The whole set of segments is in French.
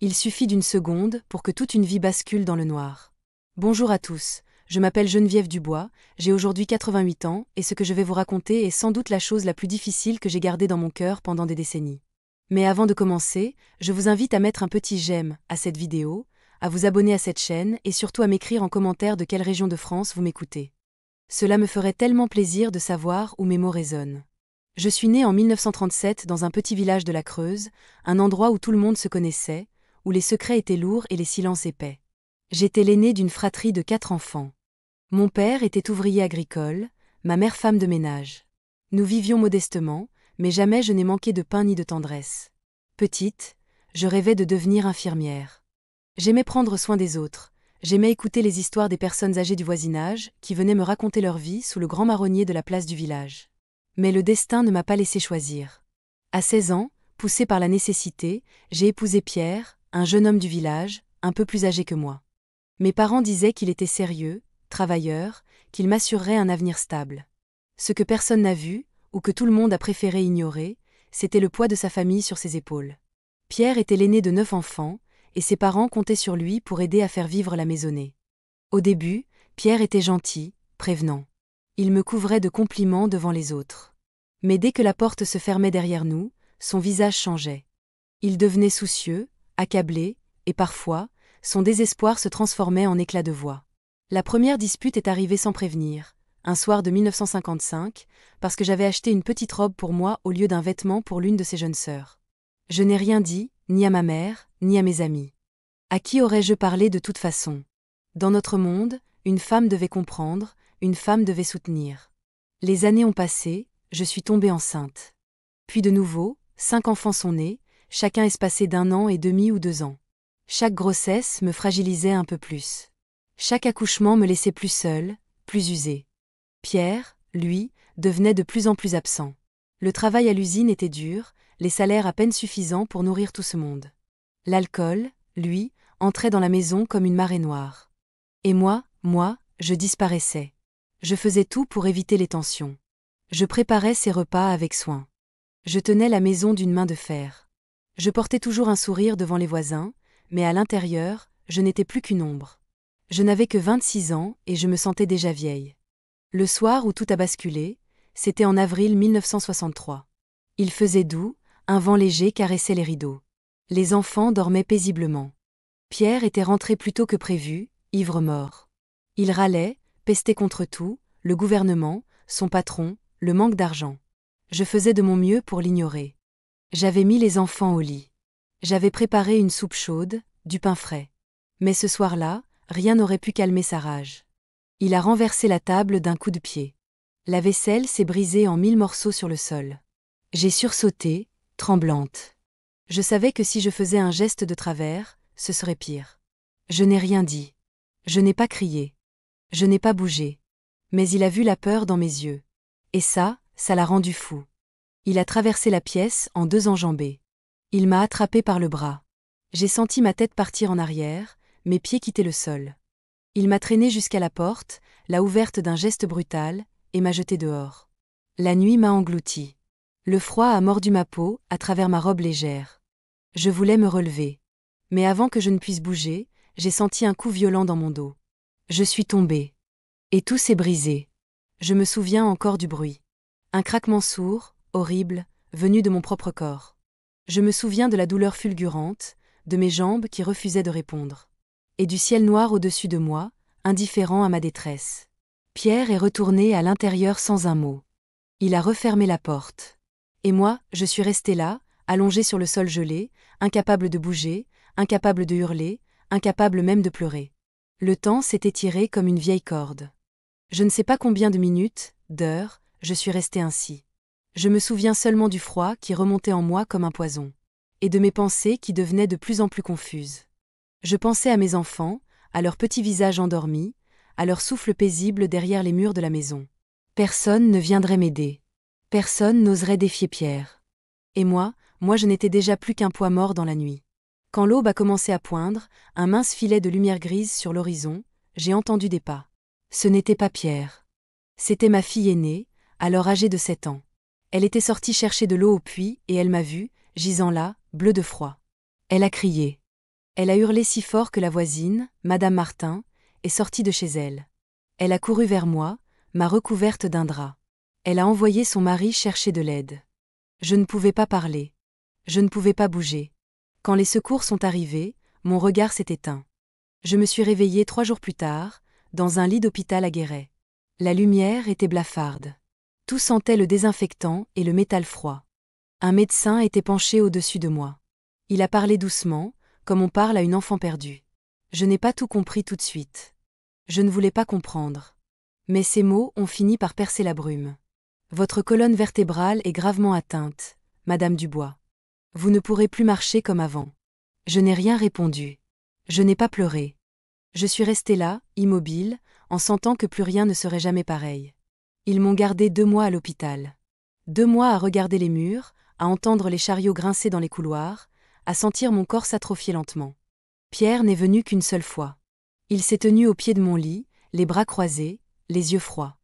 Il suffit d'une seconde pour que toute une vie bascule dans le noir. Bonjour à tous, je m'appelle Geneviève Dubois, j'ai aujourd'hui 88 ans et ce que je vais vous raconter est sans doute la chose la plus difficile que j'ai gardée dans mon cœur pendant des décennies. Mais avant de commencer, je vous invite à mettre un petit j'aime à cette vidéo, à vous abonner à cette chaîne et surtout à m'écrire en commentaire de quelle région de France vous m'écoutez. Cela me ferait tellement plaisir de savoir où mes mots résonnent. Je suis née en 1937 dans un petit village de la Creuse, un endroit où tout le monde se connaissait, où les secrets étaient lourds et les silences épais. J'étais l'aînée d'une fratrie de 4 enfants. Mon père était ouvrier agricole, ma mère femme de ménage. Nous vivions modestement, mais jamais je n'ai manqué de pain ni de tendresse. Petite, je rêvais de devenir infirmière. J'aimais prendre soin des autres, j'aimais écouter les histoires des personnes âgées du voisinage qui venaient me raconter leur vie sous le grand marronnier de la place du village. Mais le destin ne m'a pas laissé choisir. À 16 ans, poussée par la nécessité, j'ai épousé Pierre, un jeune homme du village, un peu plus âgé que moi. Mes parents disaient qu'il était sérieux, travailleur, qu'il m'assurerait un avenir stable. Ce que personne n'a vu, ou que tout le monde a préféré ignorer, c'était le poids de sa famille sur ses épaules. Pierre était l'aîné de 9 enfants, et ses parents comptaient sur lui pour aider à faire vivre la maisonnée. Au début, Pierre était gentil, prévenant. Il me couvrait de compliments devant les autres. Mais dès que la porte se fermait derrière nous, son visage changeait. Il devenait soucieux, accablé, et parfois, son désespoir se transformait en éclats de voix. La première dispute est arrivée sans prévenir, un soir de 1955, parce que j'avais acheté une petite robe pour moi au lieu d'un vêtement pour l'une de ses jeunes sœurs. Je n'ai rien dit, ni à ma mère, ni à mes amis. À qui aurais-je parlé de toute façon? Dans notre monde, une femme devait comprendre, une femme devait soutenir. Les années ont passé, je suis tombée enceinte. Puis de nouveau, 5 enfants sont nés, chacun espacé d'1 an et demi ou 2 ans. Chaque grossesse me fragilisait un peu plus. Chaque accouchement me laissait plus seule, plus usée. Pierre, lui, devenait de plus en plus absent. Le travail à l'usine était dur, les salaires à peine suffisants pour nourrir tout ce monde. L'alcool, lui, entrait dans la maison comme une marée noire. Et moi, je disparaissais. Je faisais tout pour éviter les tensions. Je préparais ses repas avec soin. Je tenais la maison d'une main de fer. Je portais toujours un sourire devant les voisins, mais à l'intérieur, je n'étais plus qu'une ombre. Je n'avais que 26 ans et je me sentais déjà vieille. Le soir où tout a basculé, c'était en avril 1963. Il faisait doux, un vent léger caressait les rideaux. Les enfants dormaient paisiblement. Pierre était rentré plus tôt que prévu, ivre-mort. Il râlait, pestait contre tout, le gouvernement, son patron, le manque d'argent. Je faisais de mon mieux pour l'ignorer. J'avais mis les enfants au lit. J'avais préparé une soupe chaude, du pain frais. Mais ce soir-là, rien n'aurait pu calmer sa rage. Il a renversé la table d'un coup de pied. La vaisselle s'est brisée en 1000 morceaux sur le sol. J'ai sursauté, tremblante. Je savais que si je faisais un geste de travers, ce serait pire. Je n'ai rien dit. Je n'ai pas crié. Je n'ai pas bougé. Mais il a vu la peur dans mes yeux. Et ça l'a rendu fou. Il a traversé la pièce en 2 enjambées. Il m'a attrapé par le bras. J'ai senti ma tête partir en arrière, mes pieds quitter le sol. Il m'a traîné jusqu'à la porte, l'a ouverte d'un geste brutal, et m'a jeté dehors. La nuit m'a englouti. Le froid a mordu ma peau à travers ma robe légère. Je voulais me relever. Mais avant que je ne puisse bouger, j'ai senti un coup violent dans mon dos. Je suis tombée. Et tout s'est brisé. Je me souviens encore du bruit. Un craquement sourd, horrible, venu de mon propre corps. Je me souviens de la douleur fulgurante, de mes jambes qui refusaient de répondre. Et du ciel noir au-dessus de moi, indifférent à ma détresse. Pierre est retourné à l'intérieur sans un mot. Il a refermé la porte. Et moi, je suis restée là, allongée sur le sol gelé, incapable de bouger, incapable de hurler, incapable même de pleurer. Le temps s'est étiré comme une vieille corde. Je ne sais pas combien de minutes, d'heures, je suis restée ainsi. Je me souviens seulement du froid qui remontait en moi comme un poison. Et de mes pensées qui devenaient de plus en plus confuses. Je pensais à mes enfants, à leurs petits visages endormis, à leur souffle paisible derrière les murs de la maison. Personne ne viendrait m'aider. Personne n'oserait défier Pierre. Et moi je n'étais déjà plus qu'un poids mort dans la nuit. Quand l'aube a commencé à poindre, un mince filet de lumière grise sur l'horizon, j'ai entendu des pas. Ce n'était pas Pierre. C'était ma fille aînée, alors âgée de 7 ans. Elle était sortie chercher de l'eau au puits et elle m'a vue, gisant là, bleue de froid. Elle a crié. Elle a hurlé si fort que la voisine, Madame Martin, est sortie de chez elle. Elle a couru vers moi, m'a recouverte d'un drap. Elle a envoyé son mari chercher de l'aide. Je ne pouvais pas parler. Je ne pouvais pas bouger. Quand les secours sont arrivés, mon regard s'est éteint. Je me suis réveillée 3 jours plus tard, dans un lit d'hôpital à Guéret. La lumière était blafarde. Tout sentait le désinfectant et le métal froid. Un médecin était penché au-dessus de moi. Il a parlé doucement, comme on parle à une enfant perdue. Je n'ai pas tout compris tout de suite. Je ne voulais pas comprendre. Mais ces mots ont fini par percer la brume. Votre colonne vertébrale est gravement atteinte, Madame Dubois. Vous ne pourrez plus marcher comme avant. Je n'ai rien répondu. Je n'ai pas pleuré. Je suis restée là, immobile, en sentant que plus rien ne serait jamais pareil. Ils m'ont gardé 2 mois à l'hôpital. 2 mois à regarder les murs, à entendre les chariots grincer dans les couloirs, à sentir mon corps s'atrophier lentement. Pierre n'est venu qu'une seule fois. Il s'est tenu au pied de mon lit, les bras croisés, les yeux froids.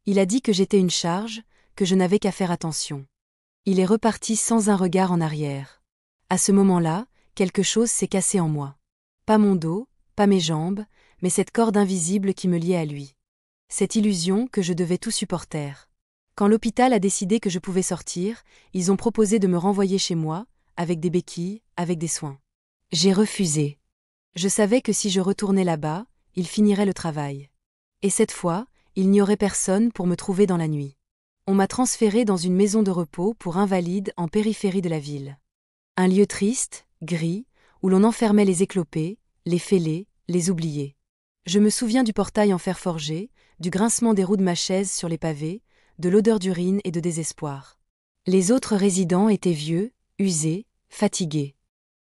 Il a dit que j'étais une charge, que je n'avais qu'à faire attention. Il est reparti sans un regard en arrière. À ce moment-là, quelque chose s'est cassé en moi. Pas mon dos, pas mes jambes, mais cette corde invisible qui me liait à lui. Cette illusion que je devais tout supporter. Quand l'hôpital a décidé que je pouvais sortir, ils ont proposé de me renvoyer chez moi, avec des béquilles, avec des soins. J'ai refusé. Je savais que si je retournais là-bas, il finirait le travail. Et cette fois, il n'y aurait personne pour me trouver dans la nuit. On m'a transféré dans une maison de repos pour invalides en périphérie de la ville. Un lieu triste, gris, où l'on enfermait les éclopés, les fêlés, les oubliés. Je me souviens du portail en fer forgé, du grincement des roues de ma chaise sur les pavés, de l'odeur d'urine et de désespoir. Les autres résidents étaient vieux, usés, fatigués.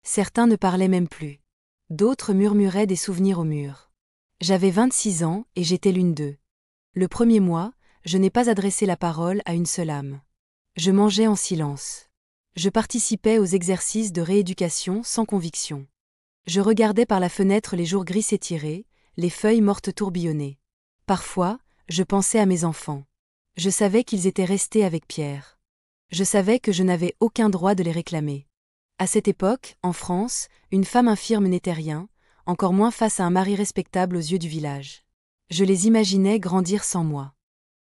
Certains ne parlaient même plus. D'autres murmuraient des souvenirs au mur. J'avais 26 ans et j'étais l'une d'eux. Le premier mois, je n'ai pas adressé la parole à une seule âme. Je mangeais en silence. Je participais aux exercices de rééducation sans conviction. Je regardais par la fenêtre les jours gris s'étirer, les feuilles mortes tourbillonner. Parfois, je pensais à mes enfants. Je savais qu'ils étaient restés avec Pierre. Je savais que je n'avais aucun droit de les réclamer. À cette époque, en France, une femme infirme n'était rien, encore moins face à un mari respectable aux yeux du village. Je les imaginais grandir sans moi.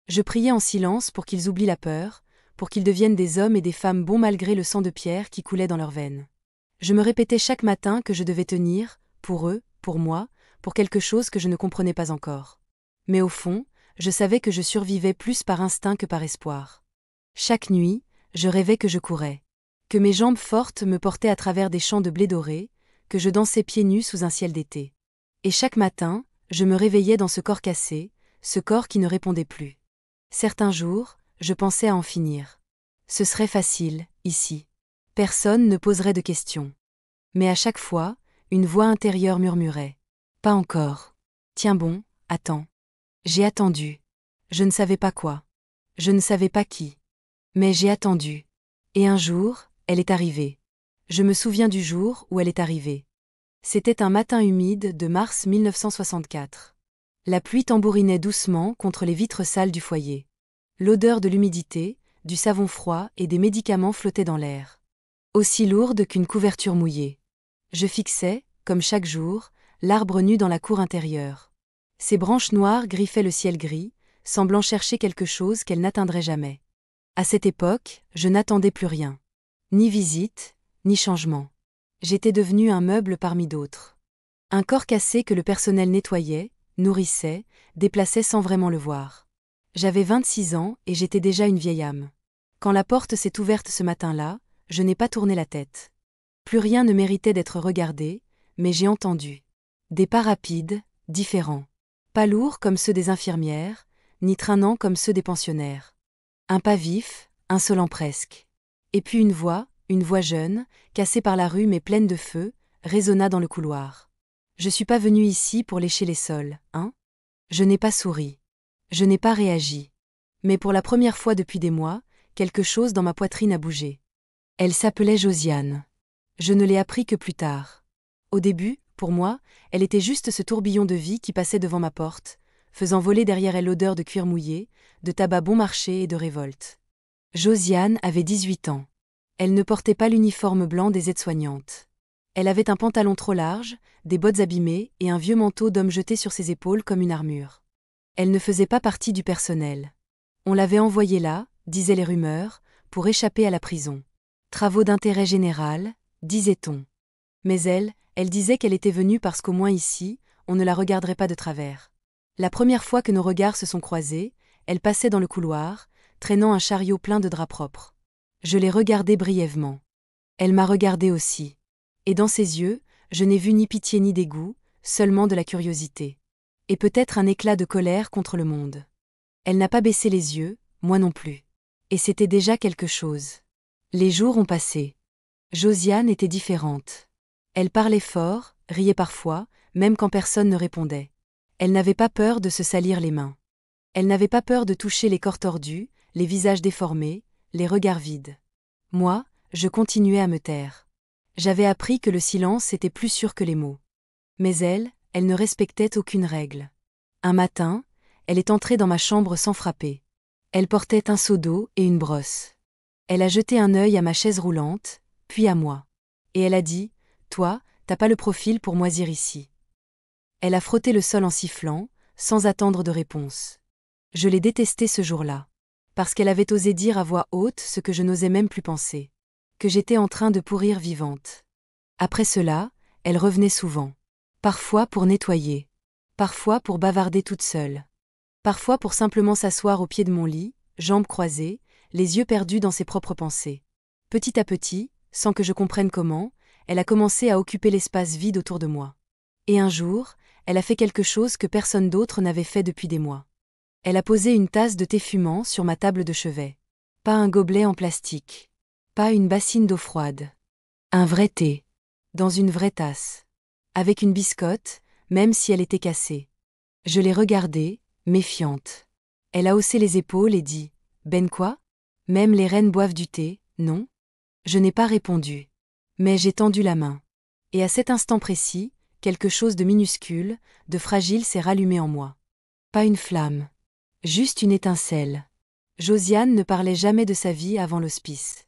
Je priais en silence pour qu'ils oublient la peur, pour qu'ils deviennent des hommes et des femmes bons malgré le sang de Pierre qui coulait dans leurs veines. Je me répétais chaque matin que je devais tenir, pour eux, pour moi, pour quelque chose que je ne comprenais pas encore. Mais au fond, je savais que je survivais plus par instinct que par espoir. Chaque nuit, je rêvais que je courais, que mes jambes fortes me portaient à travers des champs de blé doré, que je dansais pieds nus sous un ciel d'été. Et chaque matin, je me réveillais dans ce corps cassé, ce corps qui ne répondait plus. Certains jours, je pensais à en finir. Ce serait facile, ici. Personne ne poserait de questions. Mais à chaque fois, une voix intérieure murmurait. Pas encore. Tiens bon, attends. J'ai attendu. Je ne savais pas quoi. Je ne savais pas qui. Mais j'ai attendu. Et un jour, elle est arrivée. Je me souviens du jour où elle est arrivée. C'était un matin humide de mars 1964. La pluie tambourinait doucement contre les vitres sales du foyer. L'odeur de l'humidité, du savon froid et des médicaments flottait dans l'air. Aussi lourde qu'une couverture mouillée. Je fixais, comme chaque jour, l'arbre nu dans la cour intérieure. Ses branches noires griffaient le ciel gris, semblant chercher quelque chose qu'elle n'atteindrait jamais. À cette époque, je n'attendais plus rien. Ni visite, ni changement. J'étais devenue un meuble parmi d'autres. Un corps cassé que le personnel nettoyait, nourrissait, déplaçait sans vraiment le voir. J'avais 26 ans et j'étais déjà une vieille âme. Quand la porte s'est ouverte ce matin-là, je n'ai pas tourné la tête. Plus rien ne méritait d'être regardé, mais j'ai entendu. Des pas rapides, différents. Pas lourds comme ceux des infirmières, ni traînants comme ceux des pensionnaires. Un pas vif, insolent presque. Et puis une voix jeune, cassée par la rue mais pleine de feu, résonna dans le couloir. Je suis pas venue ici pour lécher les sols, hein? Je n'ai pas souri. Je n'ai pas réagi. Mais pour la première fois depuis des mois, quelque chose dans ma poitrine a bougé. Elle s'appelait Josiane. Je ne l'ai appris que plus tard. Au début, pour moi, elle était juste ce tourbillon de vie qui passait devant ma porte, faisant voler derrière elle l'odeur de cuir mouillé, de tabac bon marché et de révolte. Josiane avait 18 ans. Elle ne portait pas l'uniforme blanc des aides-soignantes. Elle avait un pantalon trop large, des bottes abîmées et un vieux manteau d'homme jeté sur ses épaules comme une armure. Elle ne faisait pas partie du personnel. On l'avait envoyée là, disaient les rumeurs, pour échapper à la prison. Travaux d'intérêt général, disait-on. Mais elle disait qu'elle était venue parce qu'au moins ici, on ne la regarderait pas de travers. La première fois que nos regards se sont croisés, elle passait dans le couloir, traînant un chariot plein de draps propres. Je l'ai regardée brièvement. Elle m'a regardé aussi. Et dans ses yeux, je n'ai vu ni pitié ni dégoût, seulement de la curiosité. Et peut-être un éclat de colère contre le monde. Elle n'a pas baissé les yeux, moi non plus. Et c'était déjà quelque chose. Les jours ont passé. Josiane était différente. Elle parlait fort, riait parfois, même quand personne ne répondait. Elle n'avait pas peur de se salir les mains. Elle n'avait pas peur de toucher les corps tordus, les visages déformés, les regards vides. Moi, je continuais à me taire. J'avais appris que le silence était plus sûr que les mots. Mais elle ne respectait aucune règle. Un matin, elle est entrée dans ma chambre sans frapper. Elle portait un seau d'eau et une brosse. Elle a jeté un œil à ma chaise roulante, puis à moi. Et elle a dit, « Toi, t'as pas le profil pour moisir ici. » Elle a frotté le sol en sifflant, sans attendre de réponse. Je l'ai détestée ce jour-là. Parce qu'elle avait osé dire à voix haute ce que je n'osais même plus penser. Que j'étais en train de pourrir vivante. Après cela, elle revenait souvent. Parfois pour nettoyer. Parfois pour bavarder toute seule. Parfois pour simplement s'asseoir au pied de mon lit, jambes croisées, les yeux perdus dans ses propres pensées. Petit à petit, sans que je comprenne comment, elle a commencé à occuper l'espace vide autour de moi. Et un jour, elle a fait quelque chose que personne d'autre n'avait fait depuis des mois. Elle a posé une tasse de thé fumant sur ma table de chevet. Pas un gobelet en plastique. Pas une bassine d'eau froide. Un vrai thé. Dans une vraie tasse. Avec une biscotte, même si elle était cassée. Je l'ai regardée, méfiante. Elle a haussé les épaules et dit « Ben quoi ? Même les reines boivent du thé, non ?» Je n'ai pas répondu. Mais j'ai tendu la main. Et à cet instant précis, quelque chose de minuscule, de fragile s'est rallumé en moi. Pas une flamme. Juste une étincelle. Josiane ne parlait jamais de sa vie avant l'hospice.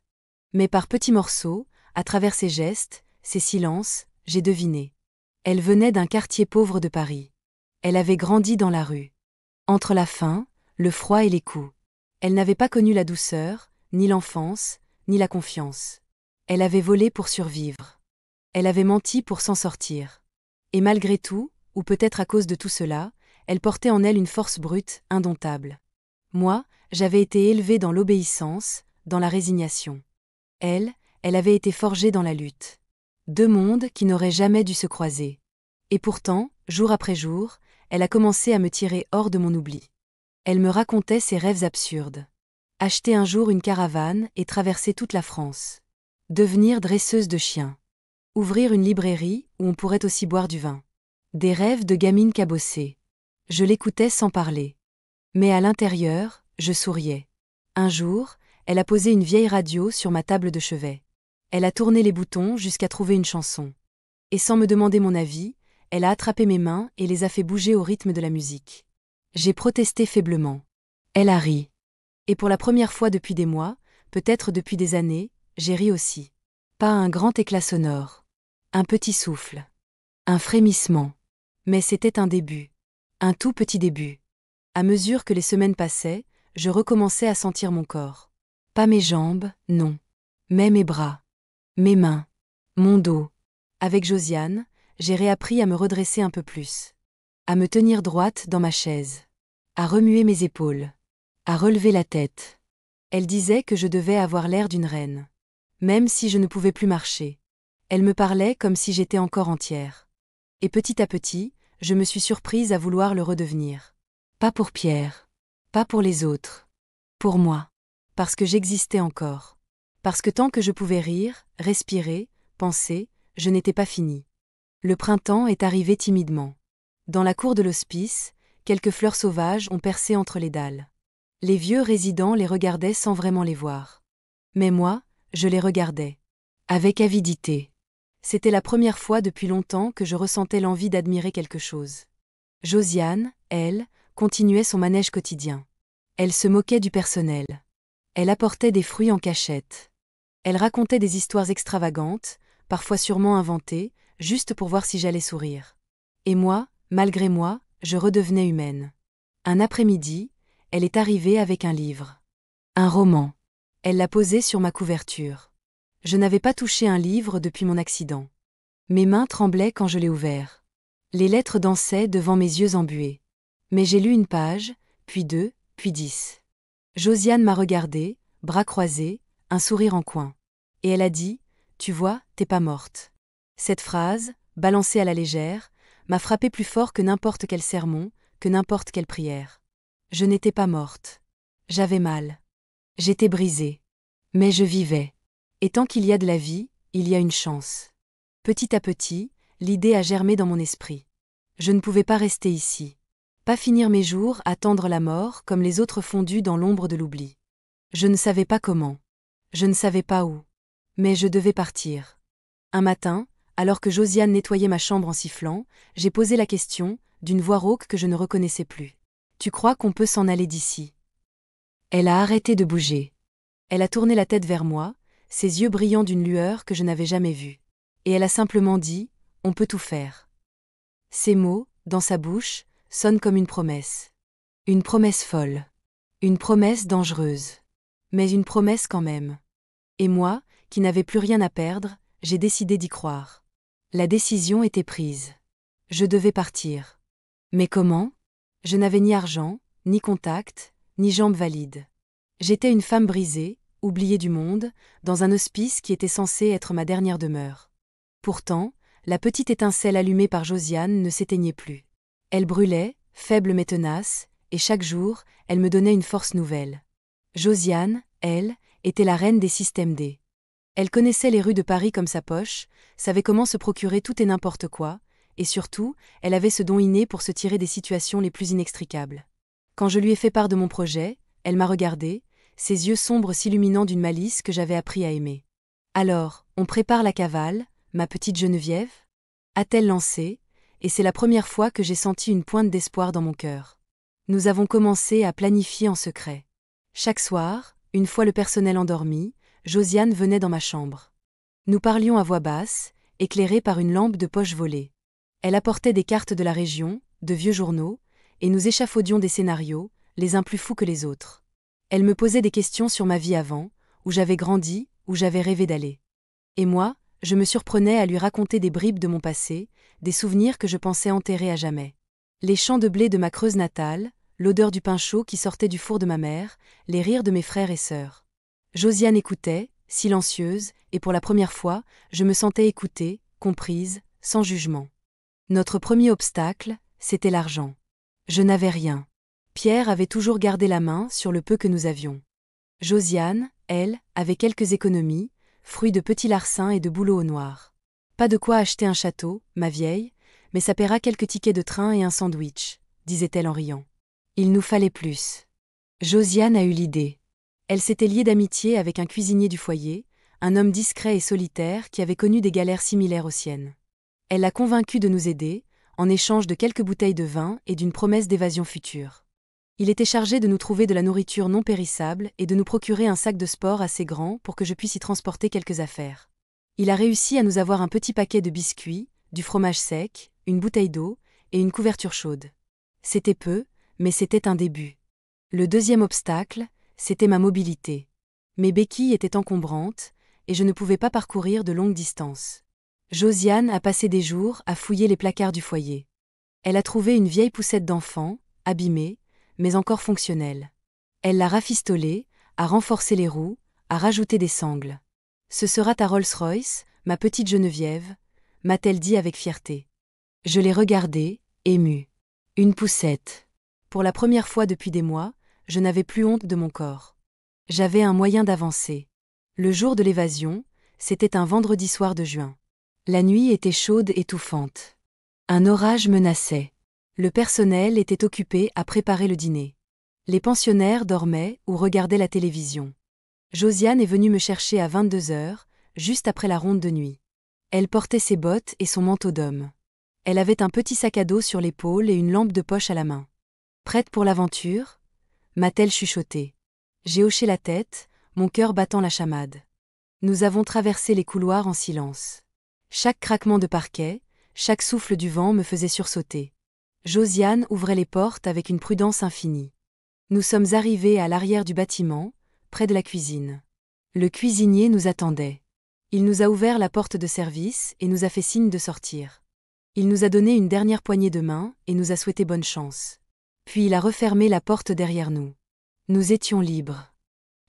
Mais par petits morceaux, à travers ses gestes, ses silences, j'ai deviné. Elle venait d'un quartier pauvre de Paris. Elle avait grandi dans la rue. Entre la faim, le froid et les coups. Elle n'avait pas connu la douceur, ni l'enfance, ni la confiance. Elle avait volé pour survivre. Elle avait menti pour s'en sortir. Et malgré tout, ou peut-être à cause de tout cela, elle portait en elle une force brute, indomptable. Moi, j'avais été élevée dans l'obéissance, dans la résignation. Elle avait été forgée dans la lutte. Deux mondes qui n'auraient jamais dû se croiser. Et pourtant, jour après jour, elle a commencé à me tirer hors de mon oubli. Elle me racontait ses rêves absurdes. Acheter un jour une caravane et traverser toute la France. Devenir dresseuse de chiens. Ouvrir une librairie où on pourrait aussi boire du vin. Des rêves de gamine cabossée. Je l'écoutais sans parler. Mais à l'intérieur, je souriais. Un jour, elle a posé une vieille radio sur ma table de chevet. Elle a tourné les boutons jusqu'à trouver une chanson. Et sans me demander mon avis, elle a attrapé mes mains et les a fait bouger au rythme de la musique. J'ai protesté faiblement. Elle a ri. Et pour la première fois depuis des mois, peut-être depuis des années, j'ai ri aussi. Pas un grand éclat sonore. Un petit souffle. Un frémissement. Mais c'était un début. Un tout petit début. À mesure que les semaines passaient, je recommençais à sentir mon corps. Pas mes jambes, non. Mais mes bras. Mes mains. Mon dos. Avec Josiane, j'ai réappris à me redresser un peu plus. À me tenir droite dans ma chaise. À remuer mes épaules. À relever la tête. Elle disait que je devais avoir l'air d'une reine. Même si je ne pouvais plus marcher. Elle me parlait comme si j'étais encore entière. Et petit à petit, je me suis surprise à vouloir le redevenir. Pas pour Pierre. Pas pour les autres. Pour moi. Parce que j'existais encore. Parce que tant que je pouvais rire, respirer, penser, je n'étais pas finie. Le printemps est arrivé timidement. Dans la cour de l'hospice, quelques fleurs sauvages ont percé entre les dalles. Les vieux résidents les regardaient sans vraiment les voir. Mais moi, je les regardais. Avec avidité. C'était la première fois depuis longtemps que je ressentais l'envie d'admirer quelque chose. Josiane, elle, continuait son manège quotidien. Elle se moquait du personnel. Elle apportait des fruits en cachette. Elle racontait des histoires extravagantes, parfois sûrement inventées, juste pour voir si j'allais sourire. Et moi, malgré moi, je redevenais humaine. Un après-midi, elle est arrivée avec un livre. Un roman. Elle l'a posé sur ma couverture. Je n'avais pas touché un livre depuis mon accident. Mes mains tremblaient quand je l'ai ouvert. Les lettres dansaient devant mes yeux embués. Mais j'ai lu une page, puis 2, puis 10. Josiane m'a regardée, bras croisés, un sourire en coin. Et elle a dit « Tu vois, t'es pas morte ». Cette phrase, balancée à la légère, m'a frappé plus fort que n'importe quel sermon, que n'importe quelle prière. Je n'étais pas morte. J'avais mal. J'étais brisée. Mais je vivais. Et tant qu'il y a de la vie, il y a une chance. Petit à petit, l'idée a germé dans mon esprit. Je ne pouvais pas rester ici. Pas finir mes jours à attendre la mort comme les autres fondus dans l'ombre de l'oubli. Je ne savais pas comment. Je ne savais pas où. Mais je devais partir. Un matin, alors que Josiane nettoyait ma chambre en sifflant, j'ai posé la question, d'une voix rauque que je ne reconnaissais plus. « Tu crois qu'on peut s'en aller d'ici ?» Elle a arrêté de bouger. Elle a tourné la tête vers moi, ses yeux brillant d'une lueur que je n'avais jamais vue. Et elle a simplement dit « On peut tout faire ». Ces mots, dans sa bouche, sonnent comme une promesse. Une promesse folle. Une promesse dangereuse. Mais une promesse quand même. Et moi, qui n'avais plus rien à perdre, j'ai décidé d'y croire. La décision était prise. Je devais partir. Mais comment ? Je n'avais ni argent, ni contact, ni jambes valides. J'étais une femme brisée, oubliée du monde, dans un hospice qui était censé être ma dernière demeure. Pourtant, la petite étincelle allumée par Josiane ne s'éteignait plus. Elle brûlait, faible mais tenace, et chaque jour, elle me donnait une force nouvelle. Josiane, elle, était la reine des systèmes D. Elle connaissait les rues de Paris comme sa poche, savait comment se procurer tout et n'importe quoi, et surtout, elle avait ce don inné pour se tirer des situations les plus inextricables. Quand je lui ai fait part de mon projet, elle m'a regardé, ses yeux sombres s'illuminant d'une malice que j'avais appris à aimer. « Alors, on prépare la cavale, ma petite Geneviève ?» a-t-elle lancé, et c'est la première fois que j'ai senti une pointe d'espoir dans mon cœur. Nous avons commencé à planifier en secret. Chaque soir, une fois le personnel endormi, Josiane venait dans ma chambre. Nous parlions à voix basse, éclairés par une lampe de poche volée. Elle apportait des cartes de la région, de vieux journaux, et nous échafaudions des scénarios, les uns plus fous que les autres. Elle me posait des questions sur ma vie avant, où j'avais grandi, où j'avais rêvé d'aller. Et moi, je me surprenais à lui raconter des bribes de mon passé, des souvenirs que je pensais enterrer à jamais. Les champs de blé de ma Creuse natale, l'odeur du pain chaud qui sortait du four de ma mère, les rires de mes frères et sœurs. Josiane écoutait, silencieuse, et pour la première fois, je me sentais écoutée, comprise, sans jugement. Notre premier obstacle, c'était l'argent. Je n'avais rien. Pierre avait toujours gardé la main sur le peu que nous avions. Josiane, elle, avait quelques économies, fruits de petits larcins et de boulots au noir. Pas de quoi acheter un château, ma vieille, mais ça paiera quelques tickets de train et un sandwich, disait-elle en riant. Il nous fallait plus. Josiane a eu l'idée. Elle s'était liée d'amitié avec un cuisinier du foyer, un homme discret et solitaire qui avait connu des galères similaires aux siennes. Elle l'a convaincu de nous aider, en échange de quelques bouteilles de vin et d'une promesse d'évasion future. Il était chargé de nous trouver de la nourriture non périssable et de nous procurer un sac de sport assez grand pour que je puisse y transporter quelques affaires. Il a réussi à nous avoir un petit paquet de biscuits, du fromage sec, une bouteille d'eau et une couverture chaude. C'était peu, mais c'était un début. Le deuxième obstacle, c'était ma mobilité. Mes béquilles étaient encombrantes, et je ne pouvais pas parcourir de longues distances. Josiane a passé des jours à fouiller les placards du foyer. Elle a trouvé une vieille poussette d'enfant, abîmée, mais encore fonctionnelle. Elle l'a rafistolée, a renforcé les roues, a rajouté des sangles. « Ce sera ta Rolls-Royce, ma petite Geneviève », m'a-t-elle dit avec fierté. Je l'ai regardée, émue. Une poussette. Pour la première fois depuis des mois, je n'avais plus honte de mon corps. J'avais un moyen d'avancer. Le jour de l'évasion, c'était un vendredi soir de juin. La nuit était chaude et étouffante. Un orage menaçait. Le personnel était occupé à préparer le dîner. Les pensionnaires dormaient ou regardaient la télévision. Josiane est venue me chercher à 22h, juste après la ronde de nuit. Elle portait ses bottes et son manteau d'homme. Elle avait un petit sac à dos sur l'épaule et une lampe de poche à la main. « Prête pour l'aventure ?» m'a-t-elle chuchoté. J'ai hoché la tête, mon cœur battant la chamade. Nous avons traversé les couloirs en silence. Chaque craquement de parquet, chaque souffle du vent me faisait sursauter. Josiane ouvrait les portes avec une prudence infinie. Nous sommes arrivés à l'arrière du bâtiment, près de la cuisine. Le cuisinier nous attendait. Il nous a ouvert la porte de service et nous a fait signe de sortir. Il nous a donné une dernière poignée de main et nous a souhaité bonne chance. Puis il a refermé la porte derrière nous. Nous étions libres.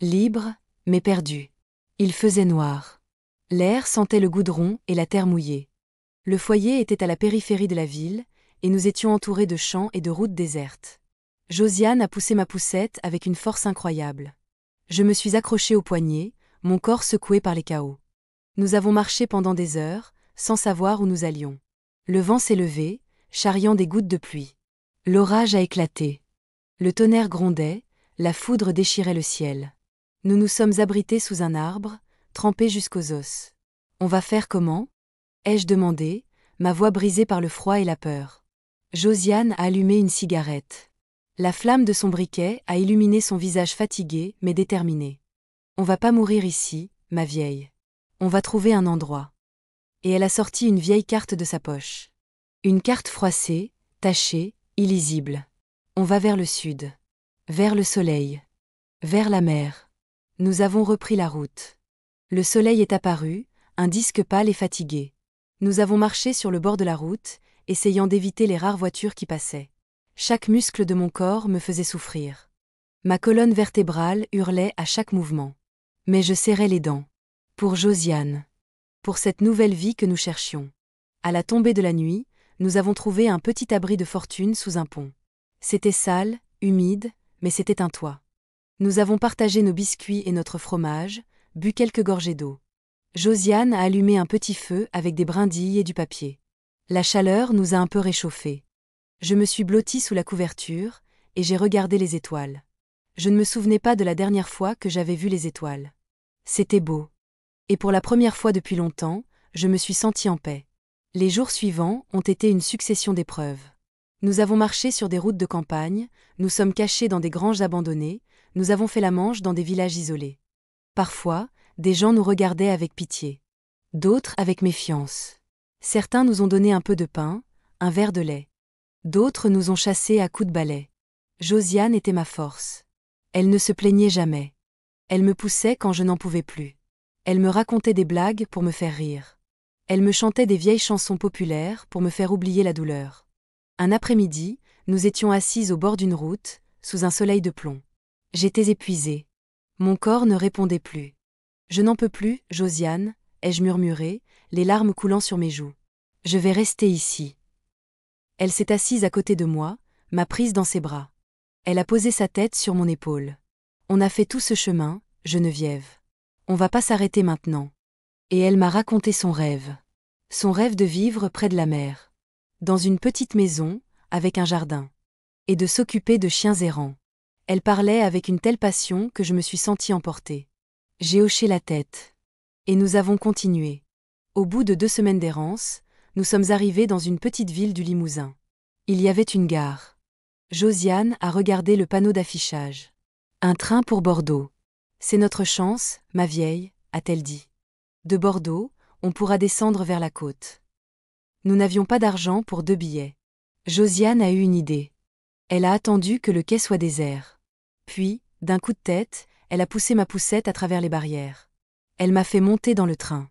Libres, mais perdus. Il faisait noir. L'air sentait le goudron et la terre mouillée. Le foyer était à la périphérie de la ville, et nous étions entourés de champs et de routes désertes. Josiane a poussé ma poussette avec une force incroyable. Je me suis accrochée au poignet, mon corps secoué par les cahots. Nous avons marché pendant des heures, sans savoir où nous allions. Le vent s'est levé, charriant des gouttes de pluie. L'orage a éclaté. Le tonnerre grondait, la foudre déchirait le ciel. Nous nous sommes abrités sous un arbre, trempés jusqu'aux os. On va faire comment ? Ai-je demandé, ma voix brisée par le froid et la peur. Josiane a allumé une cigarette. La flamme de son briquet a illuminé son visage fatigué mais déterminé. On va pas mourir ici, ma vieille. On va trouver un endroit. Et elle a sorti une vieille carte de sa poche. Une carte froissée, tachée, illisible. On va vers le sud. Vers le soleil. Vers la mer. Nous avons repris la route. Le soleil est apparu, un disque pâle et fatigué. Nous avons marché sur le bord de la route, essayant d'éviter les rares voitures qui passaient. Chaque muscle de mon corps me faisait souffrir. Ma colonne vertébrale hurlait à chaque mouvement. Mais je serrais les dents. Pour Josiane. Pour cette nouvelle vie que nous cherchions. À la tombée de la nuit, nous avons trouvé un petit abri de fortune sous un pont. C'était sale, humide, mais c'était un toit. Nous avons partagé nos biscuits et notre fromage, bu quelques gorgées d'eau. Josiane a allumé un petit feu avec des brindilles et du papier. La chaleur nous a un peu réchauffés. Je me suis blottie sous la couverture, et j'ai regardé les étoiles. Je ne me souvenais pas de la dernière fois que j'avais vu les étoiles. C'était beau. Et pour la première fois depuis longtemps, je me suis sentie en paix. Les jours suivants ont été une succession d'épreuves. Nous avons marché sur des routes de campagne, nous sommes cachés dans des granges abandonnées, nous avons fait la manche dans des villages isolés. Parfois, des gens nous regardaient avec pitié. D'autres avec méfiance. Certains nous ont donné un peu de pain, un verre de lait. D'autres nous ont chassés à coups de balai. Josiane était ma force. Elle ne se plaignait jamais. Elle me poussait quand je n'en pouvais plus. Elle me racontait des blagues pour me faire rire. Elle me chantait des vieilles chansons populaires pour me faire oublier la douleur. Un après-midi, nous étions assises au bord d'une route, sous un soleil de plomb. J'étais épuisée. Mon corps ne répondait plus. Je n'en peux plus, Josiane, ai-je murmuré, les larmes coulant sur mes joues. Je vais rester ici. Elle s'est assise à côté de moi, m'a prise dans ses bras. Elle a posé sa tête sur mon épaule. On a fait tout ce chemin, Geneviève. On va pas s'arrêter maintenant. Et elle m'a raconté son rêve. Son rêve de vivre près de la mer. Dans une petite maison, avec un jardin. Et de s'occuper de chiens errants. Elle parlait avec une telle passion que je me suis sentie emportée. J'ai hoché la tête. Et nous avons continué. Au bout de 2 semaines d'errance, nous sommes arrivés dans une petite ville du Limousin. Il y avait une gare. Josiane a regardé le panneau d'affichage. Un train pour Bordeaux. C'est notre chance, ma vieille, a-t-elle dit. De Bordeaux, on pourra descendre vers la côte. Nous n'avions pas d'argent pour 2 billets. Josiane a eu une idée. Elle a attendu que le quai soit désert. Puis, d'un coup de tête, elle a poussé ma poussette à travers les barrières. Elle m'a fait monter dans le train.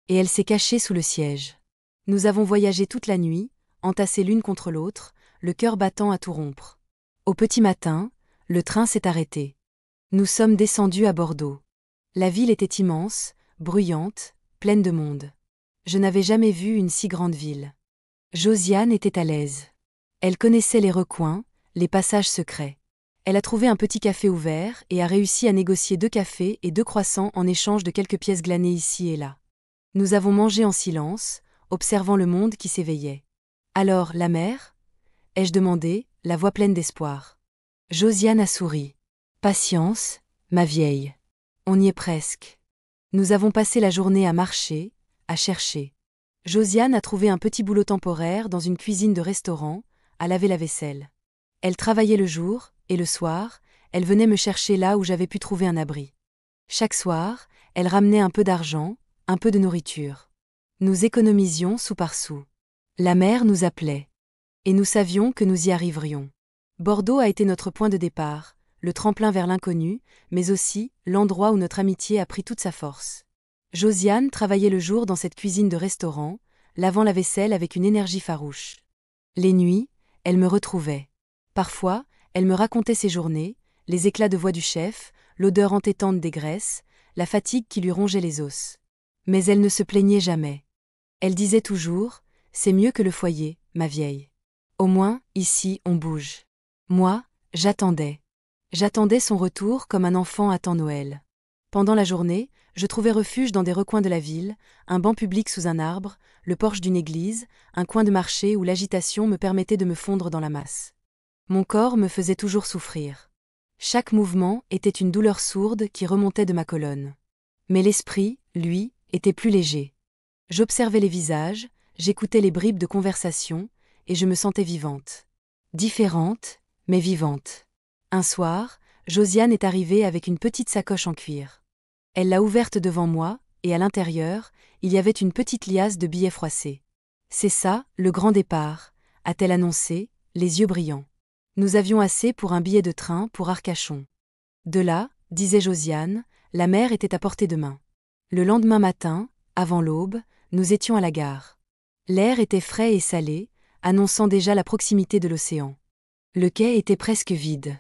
Et elle s'est cachée sous le siège. Nous avons voyagé toute la nuit, entassés l'une contre l'autre, le cœur battant à tout rompre. Au petit matin, le train s'est arrêté. Nous sommes descendus à Bordeaux. La ville était immense, bruyante, pleine de monde. Je n'avais jamais vu une si grande ville. Josiane était à l'aise. Elle connaissait les recoins, les passages secrets. Elle a trouvé un petit café ouvert et a réussi à négocier 2 cafés et 2 croissants en échange de quelques pièces glanées ici et là. Nous avons mangé en silence, observant le monde qui s'éveillait. Alors, la mer ? Ai-je demandé, la voix pleine d'espoir. Josiane a souri. Patience, ma vieille. On y est presque. Nous avons passé la journée à marcher, à chercher. Josiane a trouvé un petit boulot temporaire dans une cuisine de restaurant, à laver la vaisselle. Elle travaillait le jour, et le soir, elle venait me chercher là où j'avais pu trouver un abri. Chaque soir, elle ramenait un peu d'argent, un peu de nourriture. Nous économisions sou par sou. La mer nous appelait. Et nous savions que nous y arriverions. Bordeaux a été notre point de départ, le tremplin vers l'inconnu, mais aussi l'endroit où notre amitié a pris toute sa force. Josiane travaillait le jour dans cette cuisine de restaurant, lavant la vaisselle avec une énergie farouche. Les nuits, elle me retrouvait. Parfois, elle me racontait ses journées, les éclats de voix du chef, l'odeur entêtante des graisses, la fatigue qui lui rongeait les os. Mais elle ne se plaignait jamais. Elle disait toujours « C'est mieux que le foyer, ma vieille. Au moins, ici, on bouge. » Moi, j'attendais. J'attendais son retour comme un enfant attend Noël. Pendant la journée, je trouvais refuge dans des recoins de la ville, un banc public sous un arbre, le porche d'une église, un coin de marché où l'agitation me permettait de me fondre dans la masse. Mon corps me faisait toujours souffrir. Chaque mouvement était une douleur sourde qui remontait de ma colonne. Mais l'esprit, lui, était plus léger. J'observais les visages, j'écoutais les bribes de conversation, et je me sentais vivante. Différente, mais vivante. Un soir, Josiane est arrivée avec une petite sacoche en cuir. Elle l'a ouverte devant moi, et à l'intérieur, il y avait une petite liasse de billets froissés. « C'est ça, le grand départ », a-t-elle annoncé, les yeux brillants. Nous avions assez pour un billet de train pour Arcachon. De là, disait Josiane, la mer était à portée de main. Le lendemain matin, avant l'aube, nous étions à la gare. L'air était frais et salé, annonçant déjà la proximité de l'océan. Le quai était presque vide.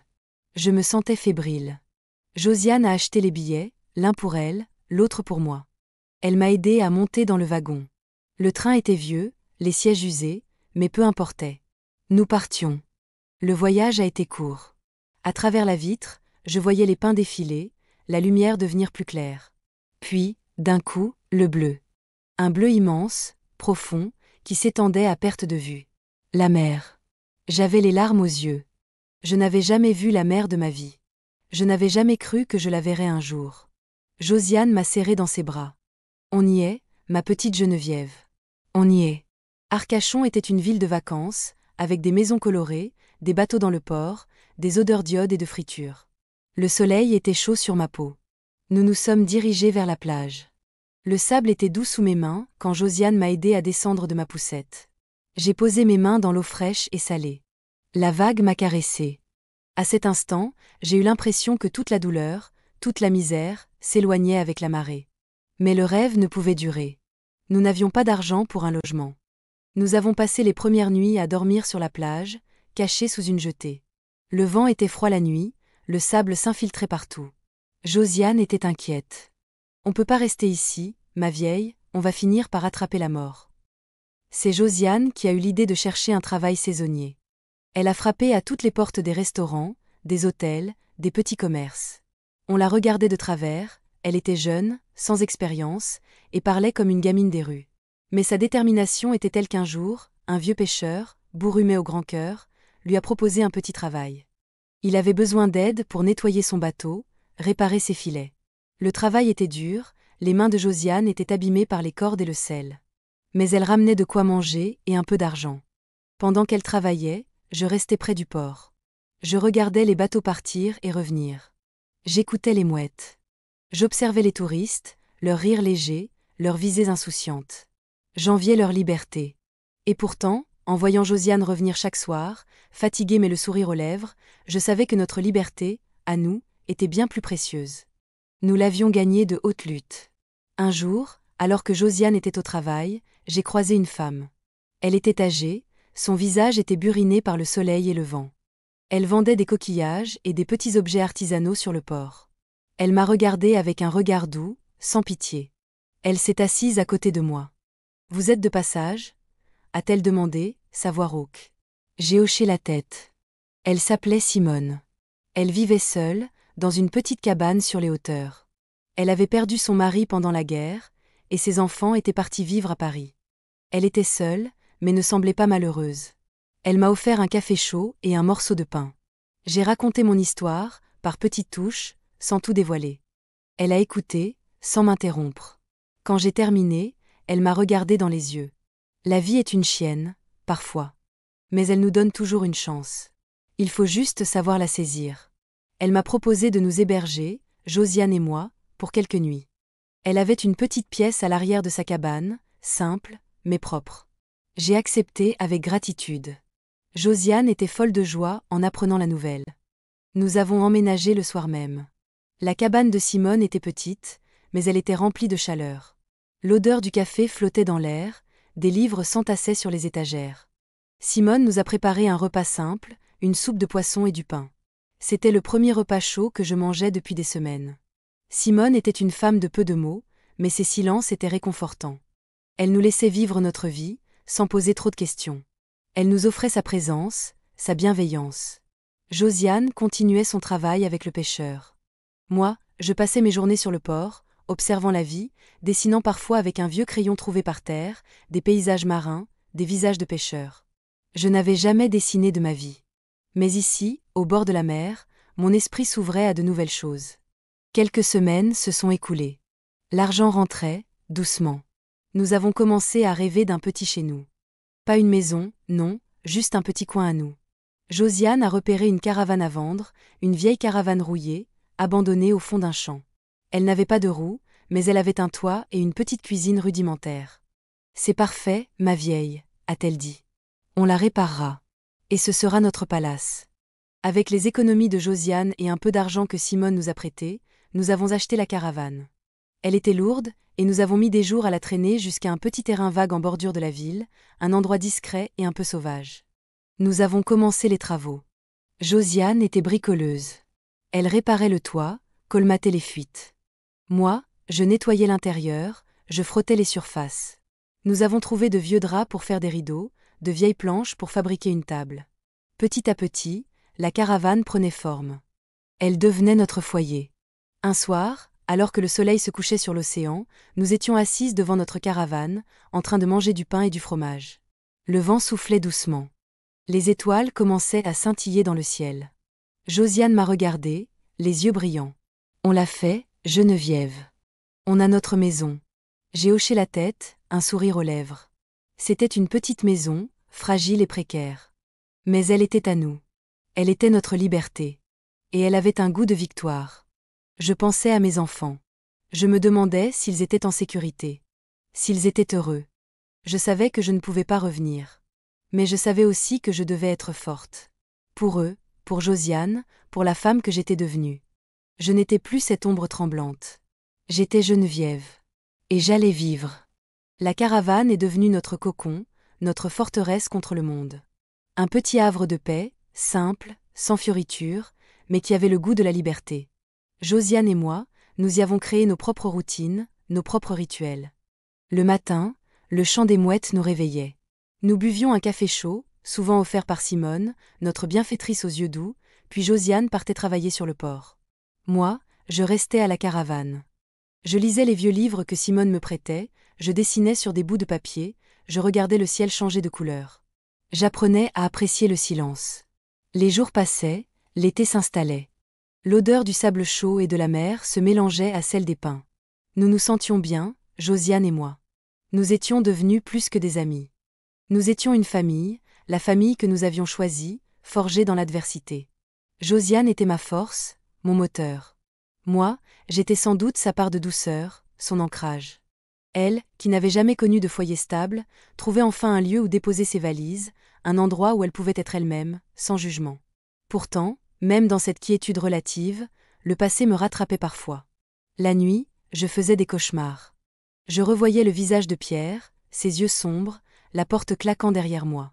Je me sentais fébrile. Josiane a acheté les billets, l'un pour elle, l'autre pour moi. Elle m'a aidé à monter dans le wagon. Le train était vieux, les sièges usés, mais peu importait. Nous partions. Le voyage a été court. À travers la vitre, je voyais les pins défiler, la lumière devenir plus claire. Puis, d'un coup, le bleu. Un bleu immense, profond, qui s'étendait à perte de vue. La mer. J'avais les larmes aux yeux. Je n'avais jamais vu la mer de ma vie. Je n'avais jamais cru que je la verrais un jour. Josiane m'a serré dans ses bras. On y est, ma petite Geneviève. On y est. Arcachon était une ville de vacances, avec des maisons colorées, des bateaux dans le port, des odeurs d'iode et de friture. Le soleil était chaud sur ma peau. Nous nous sommes dirigés vers la plage. Le sable était doux sous mes mains quand Josiane m'a aidé à descendre de ma poussette. J'ai posé mes mains dans l'eau fraîche et salée. La vague m'a caressé. À cet instant, j'ai eu l'impression que toute la douleur, toute la misère, s'éloignait avec la marée. Mais le rêve ne pouvait durer. Nous n'avions pas d'argent pour un logement. Nous avons passé les premières nuits à dormir sur la plage, cachés sous une jetée. Le vent était froid la nuit, le sable s'infiltrait partout. Josiane était inquiète. On peut pas rester ici, ma vieille, on va finir par attraper la mort. C'est Josiane qui a eu l'idée de chercher un travail saisonnier. Elle a frappé à toutes les portes des restaurants, des hôtels, des petits commerces. On la regardait de travers, elle était jeune, sans expérience, et parlait comme une gamine des rues. Mais sa détermination était telle qu'un jour, un vieux pêcheur, bourrumé au grand cœur, lui a proposé un petit travail. Il avait besoin d'aide pour nettoyer son bateau, réparer ses filets. Le travail était dur, les mains de Josiane étaient abîmées par les cordes et le sel. Mais elle ramenait de quoi manger et un peu d'argent. Pendant qu'elle travaillait, je restais près du port. Je regardais les bateaux partir et revenir. J'écoutais les mouettes. J'observais les touristes, leurs rires légers, leurs visées insouciantes. J'enviais leur liberté. Et pourtant, en voyant Josiane revenir chaque soir, fatiguée mais le sourire aux lèvres, je savais que notre liberté, à nous, était bien plus précieuse. Nous l'avions gagnée de haute lutte. Un jour, alors que Josiane était au travail, j'ai croisé une femme. Elle était âgée, son visage était buriné par le soleil et le vent. Elle vendait des coquillages et des petits objets artisanaux sur le port. Elle m'a regardé avec un regard doux, sans pitié. Elle s'est assise à côté de moi. « Vous êtes de passage ?» a-t-elle demandé, sa voix rauque. J'ai hoché la tête. Elle s'appelait Simone. Elle vivait seule, dans une petite cabane sur les hauteurs. Elle avait perdu son mari pendant la guerre, et ses enfants étaient partis vivre à Paris. Elle était seule, mais ne semblait pas malheureuse. Elle m'a offert un café chaud et un morceau de pain. J'ai raconté mon histoire, par petites touches, sans tout dévoiler. Elle a écouté, sans m'interrompre. Quand j'ai terminé, elle m'a regardé dans les yeux. La vie est une chienne, parfois. Mais elle nous donne toujours une chance. Il faut juste savoir la saisir. Elle m'a proposé de nous héberger, Josiane et moi, pour quelques nuits. Elle avait une petite pièce à l'arrière de sa cabane, simple, mais propre. J'ai accepté avec gratitude. Josiane était folle de joie en apprenant la nouvelle. Nous avons emménagé le soir même. La cabane de Simone était petite, mais elle était remplie de chaleur. L'odeur du café flottait dans l'air, des livres s'entassaient sur les étagères. Simone nous a préparé un repas simple, une soupe de poisson et du pain. C'était le premier repas chaud que je mangeais depuis des semaines. Simone était une femme de peu de mots, mais ses silences étaient réconfortants. Elle nous laissait vivre notre vie, sans poser trop de questions. Elle nous offrait sa présence, sa bienveillance. Josiane continuait son travail avec le pêcheur. Moi, je passais mes journées sur le port, observant la vie, dessinant parfois avec un vieux crayon trouvé par terre, des paysages marins, des visages de pêcheurs. Je n'avais jamais dessiné de ma vie. Mais ici, au bord de la mer, mon esprit s'ouvrait à de nouvelles choses. Quelques semaines se sont écoulées. L'argent rentrait, doucement. Nous avons commencé à rêver d'un petit chez nous. Pas une maison, non, juste un petit coin à nous. Josiane a repéré une caravane à vendre, une vieille caravane rouillée, abandonnée au fond d'un champ. Elle n'avait pas de roue, mais elle avait un toit et une petite cuisine rudimentaire. « C'est parfait, ma vieille », a-t-elle dit. « On la réparera. Et ce sera notre palace. » Avec les économies de Josiane et un peu d'argent que Simone nous a prêté, nous avons acheté la caravane. Elle était lourde, et nous avons mis des jours à la traîner jusqu'à un petit terrain vague en bordure de la ville, un endroit discret et un peu sauvage. Nous avons commencé les travaux. Josiane était bricoleuse. Elle réparait le toit, colmatait les fuites. Moi, je nettoyais l'intérieur, je frottais les surfaces. Nous avons trouvé de vieux draps pour faire des rideaux, de vieilles planches pour fabriquer une table. Petit à petit, la caravane prenait forme. Elle devenait notre foyer. Un soir, alors que le soleil se couchait sur l'océan, nous étions assises devant notre caravane, en train de manger du pain et du fromage. Le vent soufflait doucement. Les étoiles commençaient à scintiller dans le ciel. Josiane m'a regardée, les yeux brillants. « On l'a fait, Geneviève. On a notre maison. » J'ai hoché la tête, un sourire aux lèvres. C'était une petite maison, fragile et précaire. Mais elle était à nous. Elle était notre liberté. Et elle avait un goût de victoire. Je pensais à mes enfants. Je me demandais s'ils étaient en sécurité. S'ils étaient heureux. Je savais que je ne pouvais pas revenir. Mais je savais aussi que je devais être forte. Pour eux, pour Josiane, pour la femme que j'étais devenue. Je n'étais plus cette ombre tremblante. J'étais Geneviève. Et j'allais vivre. La caravane est devenue notre cocon, notre forteresse contre le monde. Un petit havre de paix, simple, sans fioritures, mais qui avait le goût de la liberté. Josiane et moi, nous y avons créé nos propres routines, nos propres rituels. Le matin, le chant des mouettes nous réveillait. Nous buvions un café chaud, souvent offert par Simone, notre bienfaitrice aux yeux doux, puis Josiane partait travailler sur le port. Moi, je restais à la caravane. Je lisais les vieux livres que Simone me prêtait, je dessinais sur des bouts de papier, je regardais le ciel changer de couleur. J'apprenais à apprécier le silence. Les jours passaient, l'été s'installait. L'odeur du sable chaud et de la mer se mélangeait à celle des pins. Nous nous sentions bien, Josiane et moi. Nous étions devenus plus que des amis. Nous étions une famille, la famille que nous avions choisie, forgée dans l'adversité. Josiane était ma force, mon moteur. Moi, j'étais sans doute sa part de douceur, son ancrage. Elle, qui n'avait jamais connu de foyer stable, trouvait enfin un lieu où déposer ses valises, un endroit où elle pouvait être elle-même, sans jugement. Pourtant, même dans cette quiétude relative, le passé me rattrapait parfois. La nuit, je faisais des cauchemars. Je revoyais le visage de Pierre, ses yeux sombres, la porte claquant derrière moi.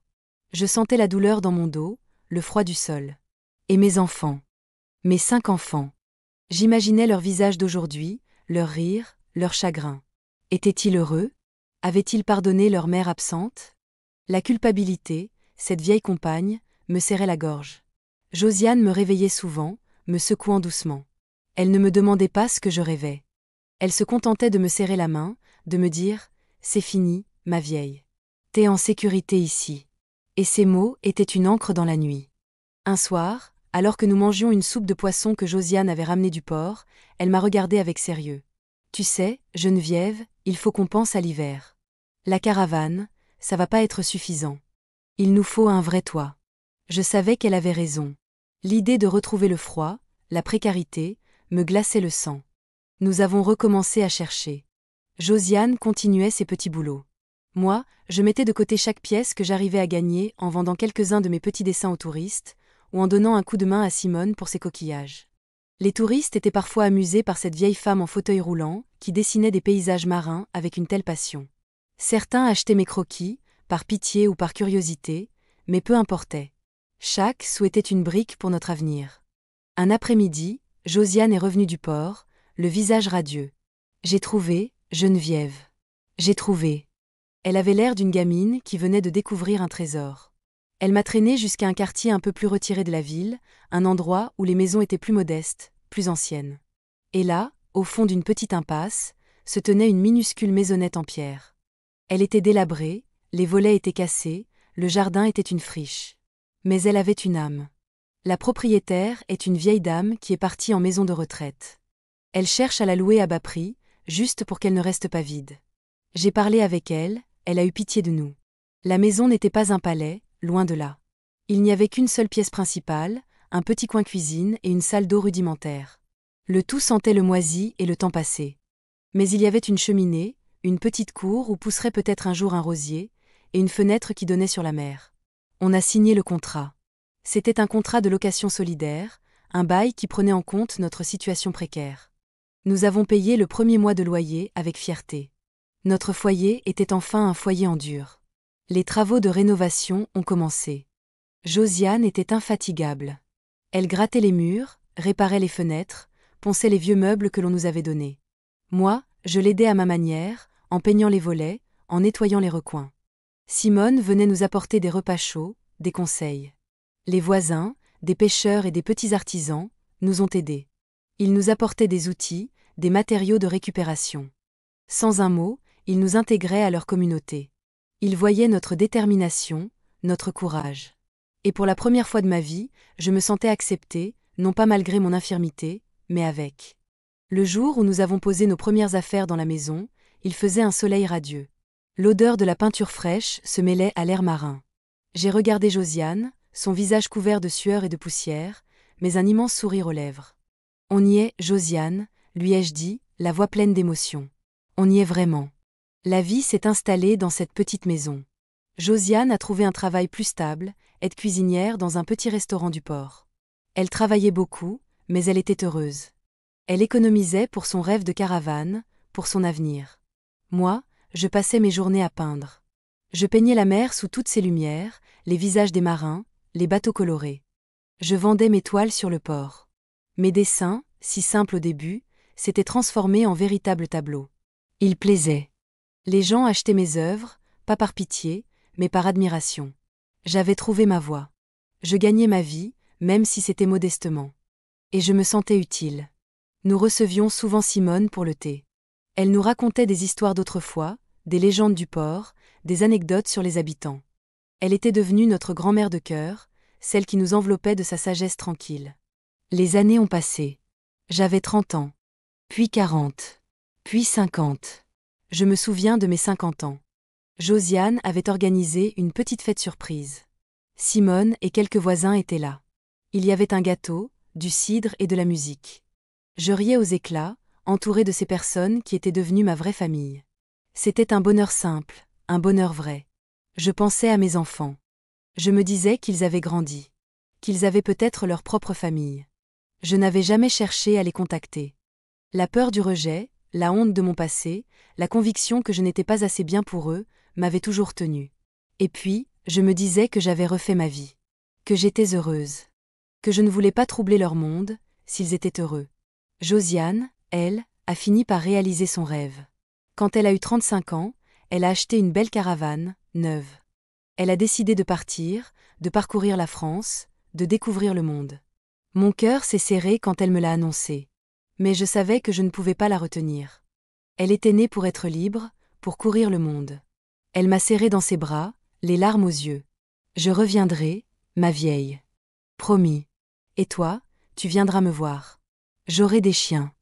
Je sentais la douleur dans mon dos, le froid du sol. Et mes enfants. Mes 5 enfants. J'imaginais leur visage d'aujourd'hui, leur rire, leur chagrin. Étaient-ils heureux? Avaient-ils pardonné leur mère absente? La culpabilité, cette vieille compagne, me serrait la gorge. Josiane me réveillait souvent, me secouant doucement. Elle ne me demandait pas ce que je rêvais. Elle se contentait de me serrer la main, de me dire « C'est fini, ma vieille. T'es en sécurité ici. » Et ces mots étaient une encre dans la nuit. Un soir, alors que nous mangions une soupe de poisson que Josiane avait ramenée du port, elle m'a regardée avec sérieux. « Tu sais, Geneviève, il faut qu'on pense à l'hiver. La caravane, ça va pas être suffisant. Il nous faut un vrai toit. » Je savais qu'elle avait raison. L'idée de retrouver le froid, la précarité, me glaçait le sang. Nous avons recommencé à chercher. Josiane continuait ses petits boulots. Moi, je mettais de côté chaque pièce que j'arrivais à gagner en vendant quelques-uns de mes petits dessins aux touristes, ou en donnant un coup de main à Simone pour ses coquillages. Les touristes étaient parfois amusés par cette vieille femme en fauteuil roulant, qui dessinait des paysages marins avec une telle passion. Certains achetaient mes croquis, par pitié ou par curiosité, mais peu importait. Chaque souhaitait une brique pour notre avenir. Un après-midi, Josiane est revenue du port, le visage radieux. J'ai trouvé, Geneviève. J'ai trouvé. Elle avait l'air d'une gamine qui venait de découvrir un trésor. Elle m'a traînée jusqu'à un quartier un peu plus retiré de la ville, un endroit où les maisons étaient plus modestes, plus anciennes. Et là, au fond d'une petite impasse, se tenait une minuscule maisonnette en pierre. Elle était délabrée, les volets étaient cassés, le jardin était une friche. Mais elle avait une âme. La propriétaire est une vieille dame qui est partie en maison de retraite. Elle cherche à la louer à bas prix, juste pour qu'elle ne reste pas vide. J'ai parlé avec elle, elle a eu pitié de nous. La maison n'était pas un palais, loin de là. Il n'y avait qu'une seule pièce principale, un petit coin cuisine et une salle d'eau rudimentaire. Le tout sentait le moisi et le temps passé. Mais il y avait une cheminée, une petite cour où pousserait peut-être un jour un rosier, et une fenêtre qui donnait sur la mer. On a signé le contrat. C'était un contrat de location solidaire, un bail qui prenait en compte notre situation précaire. Nous avons payé le premier mois de loyer avec fierté. Notre foyer était enfin un foyer en dur. Les travaux de rénovation ont commencé. Josiane était infatigable. Elle grattait les murs, réparait les fenêtres, ponçait les vieux meubles que l'on nous avait donnés. Moi, je l'aidais à ma manière, en peignant les volets, en nettoyant les recoins. Simone venait nous apporter des repas chauds, des conseils. Les voisins, des pêcheurs et des petits artisans, nous ont aidés. Ils nous apportaient des outils, des matériaux de récupération. Sans un mot, ils nous intégraient à leur communauté. Ils voyaient notre détermination, notre courage. Et pour la première fois de ma vie, je me sentais acceptée, non pas malgré mon infirmité, mais avec. Le jour où nous avons posé nos premières affaires dans la maison, il faisait un soleil radieux. L'odeur de la peinture fraîche se mêlait à l'air marin. J'ai regardé Josiane, son visage couvert de sueur et de poussière, mais un immense sourire aux lèvres. On y est, Josiane, lui ai-je dit, la voix pleine d'émotion. On y est vraiment. La vie s'est installée dans cette petite maison. Josiane a trouvé un travail plus stable, être cuisinière dans un petit restaurant du port. Elle travaillait beaucoup, mais elle était heureuse. Elle économisait pour son rêve de caravane, pour son avenir. Moi, je passais mes journées à peindre. Je peignais la mer sous toutes ses lumières, les visages des marins, les bateaux colorés. Je vendais mes toiles sur le port. Mes dessins, si simples au début, s'étaient transformés en véritables tableaux. Ils plaisaient. Les gens achetaient mes œuvres, pas par pitié, mais par admiration. J'avais trouvé ma voie. Je gagnais ma vie, même si c'était modestement. Et je me sentais utile. Nous recevions souvent Simone pour le thé. Elle nous racontait des histoires d'autrefois, des légendes du port, des anecdotes sur les habitants. Elle était devenue notre grand-mère de cœur, celle qui nous enveloppait de sa sagesse tranquille. Les années ont passé. J'avais 30 ans. Puis 40. Puis 50. Je me souviens de mes 50 ans. Josiane avait organisé une petite fête surprise. Simone et quelques voisins étaient là. Il y avait un gâteau, du cidre et de la musique. Je riais aux éclats, entourée de ces personnes qui étaient devenues ma vraie famille. C'était un bonheur simple, un bonheur vrai. Je pensais à mes enfants. Je me disais qu'ils avaient grandi. Qu'ils avaient peut-être leur propre famille. Je n'avais jamais cherché à les contacter. La peur du rejet, la honte de mon passé, la conviction que je n'étais pas assez bien pour eux, m'avaient toujours tenue. Et puis, je me disais que j'avais refait ma vie. Que j'étais heureuse. Que je ne voulais pas troubler leur monde, s'ils étaient heureux. Josiane, elle, a fini par réaliser son rêve. Quand elle a eu 35 ans, elle a acheté une belle caravane, neuve. Elle a décidé de partir, de parcourir la France, de découvrir le monde. Mon cœur s'est serré quand elle me l'a annoncé. Mais je savais que je ne pouvais pas la retenir. Elle était née pour être libre, pour courir le monde. Elle m'a serré dans ses bras, les larmes aux yeux. Je reviendrai, ma vieille. Promis. Et toi, tu viendras me voir. J'aurai des chiens.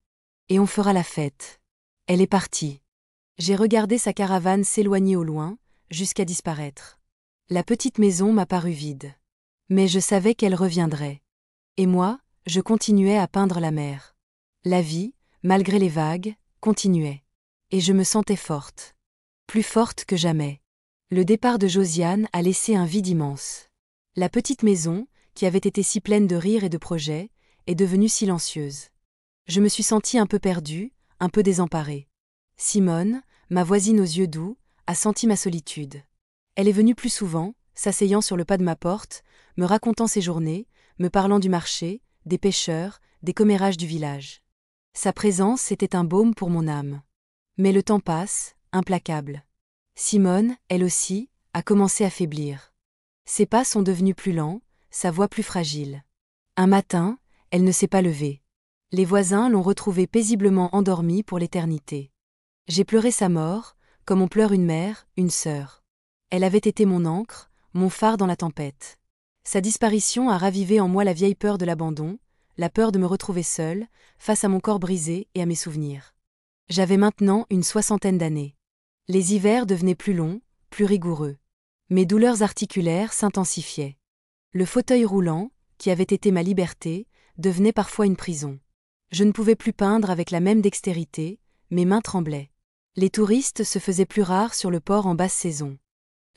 Et on fera la fête. Elle est partie. J'ai regardé sa caravane s'éloigner au loin, jusqu'à disparaître. La petite maison m'a paru vide. Mais je savais qu'elle reviendrait. Et moi, je continuais à peindre la mer. La vie, malgré les vagues, continuait. Et je me sentais forte. plus forte que jamais. Le départ de Josiane a laissé un vide immense. La petite maison, qui avait été si pleine de rires et de projets, est devenue silencieuse. Je me suis sentie un peu perdue, un peu désemparée. Simone, ma voisine aux yeux doux, a senti ma solitude. Elle est venue plus souvent, s'asseyant sur le pas de ma porte, me racontant ses journées, me parlant du marché, des pêcheurs, des commérages du village. Sa présence était un baume pour mon âme. Mais le temps passe, implacable. Simone, elle aussi, a commencé à faiblir. Ses pas sont devenus plus lents, sa voix plus fragile. Un matin, elle ne s'est pas levée. Les voisins l'ont retrouvée paisiblement endormie pour l'éternité. J'ai pleuré sa mort, comme on pleure une mère, une sœur. Elle avait été mon ancre, mon phare dans la tempête. Sa disparition a ravivé en moi la vieille peur de l'abandon, la peur de me retrouver seule, face à mon corps brisé et à mes souvenirs. J'avais maintenant une 60aine d'années. Les hivers devenaient plus longs, plus rigoureux. Mes douleurs articulaires s'intensifiaient. Le fauteuil roulant, qui avait été ma liberté, devenait parfois une prison. Je ne pouvais plus peindre avec la même dextérité, mes mains tremblaient. Les touristes se faisaient plus rares sur le port en basse saison.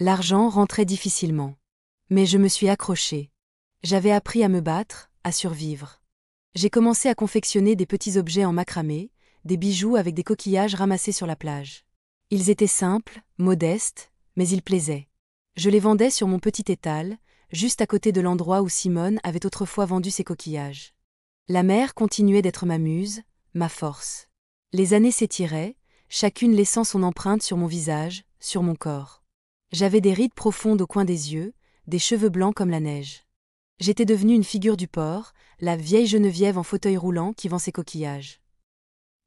L'argent rentrait difficilement. Mais je me suis accrochée. J'avais appris à me battre, à survivre. J'ai commencé à confectionner des petits objets en macramé, des bijoux avec des coquillages ramassés sur la plage. Ils étaient simples, modestes, mais ils plaisaient. Je les vendais sur mon petit étal, juste à côté de l'endroit où Simone avait autrefois vendu ses coquillages. La mer continuait d'être ma muse, ma force. Les années s'étiraient, chacune laissant son empreinte sur mon visage, sur mon corps. J'avais des rides profondes au coin des yeux, des cheveux blancs comme la neige. J'étais devenue une figure du port, la vieille Geneviève en fauteuil roulant qui vend ses coquillages.